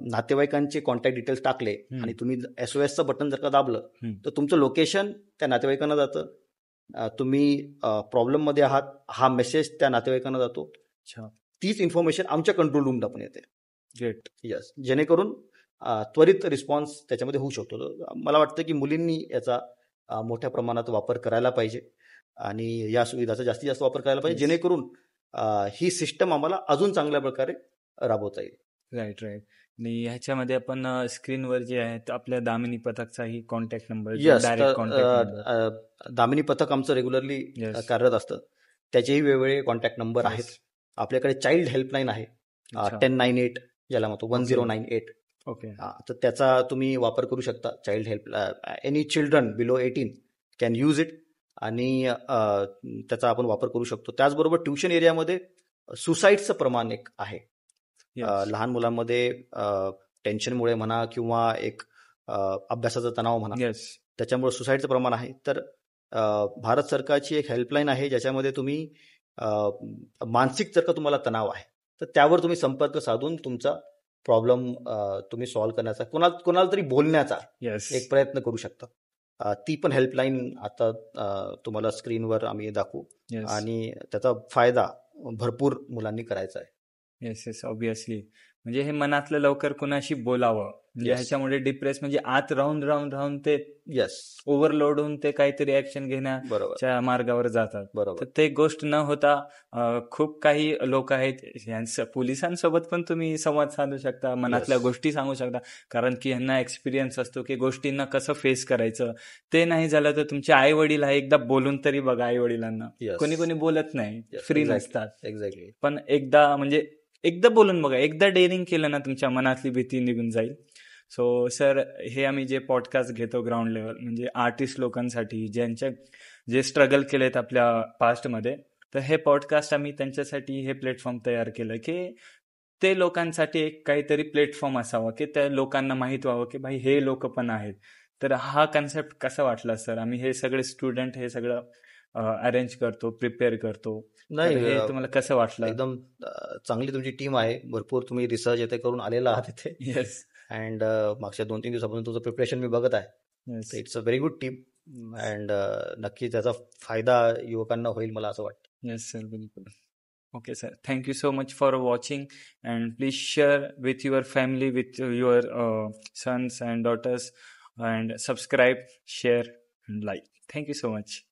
S2: नातेवाईकांचे कॉन्टॅक्ट डिटेल्स टाकले आणि तुम्ही SOSचं बटन जर का दाबलं तर तुमचं लोकेशन त्या नातेवाईकांना जातं. तुम्ही प्रॉब्लेममध्ये आहात हा मेसेज त्या नातेवाईकांना जातो. तीच इन्फॉर्मेशन आमच्या कंट्रोल रूमला पण येते.
S1: ग्रेट.
S2: यस. जेणेकरून त्वरित रिस्पॉन्स त्याच्यामध्ये होऊ शकतो. मला वाटतं की मुलींनी याचा मोठ्या प्रमाणात वापर करायला पाहिजे आणि या सुविधाचा जास्तीत जास्त वापर करायला पाहिजे, जेणेकरून ही सिस्टम आम्हाला अजून चांगल्या प्रकारे राबवता येईल.
S1: राईट. आणि ह्याच्यामध्ये आपण स्क्रीनवर जे आहे आपल्या दामिनी पथकचाही contact number, direct contact
S2: Damini Pathak आमचं रेग्युलरली कार्यरत असतं, त्याचेही वेगवेगळे कॉन्टॅक्ट नंबर आहेत. आपल्याकडे चाइल्ड हेल्पलाईन आहे 1098, ज्याला म्हणतो 1098.
S1: ओके.
S2: तर त्याचा तुम्ही वापर करू शकता. Child help, any children below 18 can use it आणि त्याचा आपण वापर करू शकतो. त्याचबरोबर ट्युशन एरियामध्ये सुसाईडचं प्रमाण एक आहे. लहान मुलांमध्ये टेन्शनमुळे म्हणा किंवा एक अभ्यासाचा तणाव म्हणा, त्याच्यामुळे सुसाईडचं प्रमाण आहे. तर भारत सरकारची एक हेल्पलाईन आहे ज्याच्यामध्ये तुम्ही मानसिक जर का तुम्हाला तणाव आहे तर त्यावर तुम्ही संपर्क साधून तुमचा प्रॉब्लेम तुम्ही सॉल्व्ह करण्याचा, कोणाला तरी बोलण्याचा एक प्रयत्न करू शकता. ती पण हेल्पलाईन आता तुम्हाला स्क्रीनवर आम्ही दाखवू आणि त्याचा फायदा भरपूर मुलांनी करायचा आहे.
S1: येस. ऑब्विसली. म्हणजे हे मनातलं लवकर कुणाशी बोलावं, म्हणजे ह्याच्यामुळे डिप्रेस म्हणजे आत राहून ते ओव्हरलोड होऊन ते काहीतरी ऍक्शन घेण्याच्या मार्गावर जातात.
S2: बरोबर.
S1: तर ते गोष्ट न होता खूप काही लोक आहेत, पोलिसांसोबत पण तुम्ही संवाद साधू शकता, मनातल्या गोष्टी सांगू शकता, कारण की ह्यांना एक्सपिरियन्स असतो की गोष्टींना कसं फेस करायचं. ते नाही झालं तर तुमचे आई वडील आहे, एकदा बोलून तरी बघा. आई वडिलांना कोणी बोलत नाही, फ्री नसतात.
S2: एक्झॅक्टली.
S1: पण एकदा बोलून बघा, एकदा डेअरिंग केलं ना तुमच्या मनातली भीती निघून जाईल. सो सर, हे आम्ही जे पॉडकास्ट घेतो ग्राउंड लेवल, म्हणजे आर्टिस्ट लोकांसाठी जे स्ट्रगल केलेत आपल्या पास्टमध्ये, तर हे पॉडकास्ट आम्ही त्यांच्यासाठी हे प्लॅटफॉर्म तयार केलं की ते लोकांसाठी एक काहीतरी प्लॅटफॉर्म असावा की त्या लोकांना माहीत व्हावं की भाई हे लोक पण आहेत. तर हा कन्सेप्ट कसा वाटला सर? आम्ही हे सगळे स्टुडंट हे सगळं अरेंज करतो, प्रिपेअर करतो.
S2: नाही,
S1: हे तुम्हाला कसं वाटलं?
S2: एकदम चांगली तुमची टीम आहे, भरपूर तुम्ही रिसर्च येथे करून आलेला आहात इथे.
S1: येस.
S2: अँड मागच्या 2-3 दिवसापासून तुझं प्रिपरेशन मी बघत आहे.
S1: येस
S2: तर it's a very good tip and नक्की त्याचा फायदा युवकांना होईल मला असं वाटतं.
S1: येस सर, बिलकुल. Okay, sir. Thank you so much for watching, and please share with your family, with your sons and daughters, and subscribe, share, and like. Thank you so much.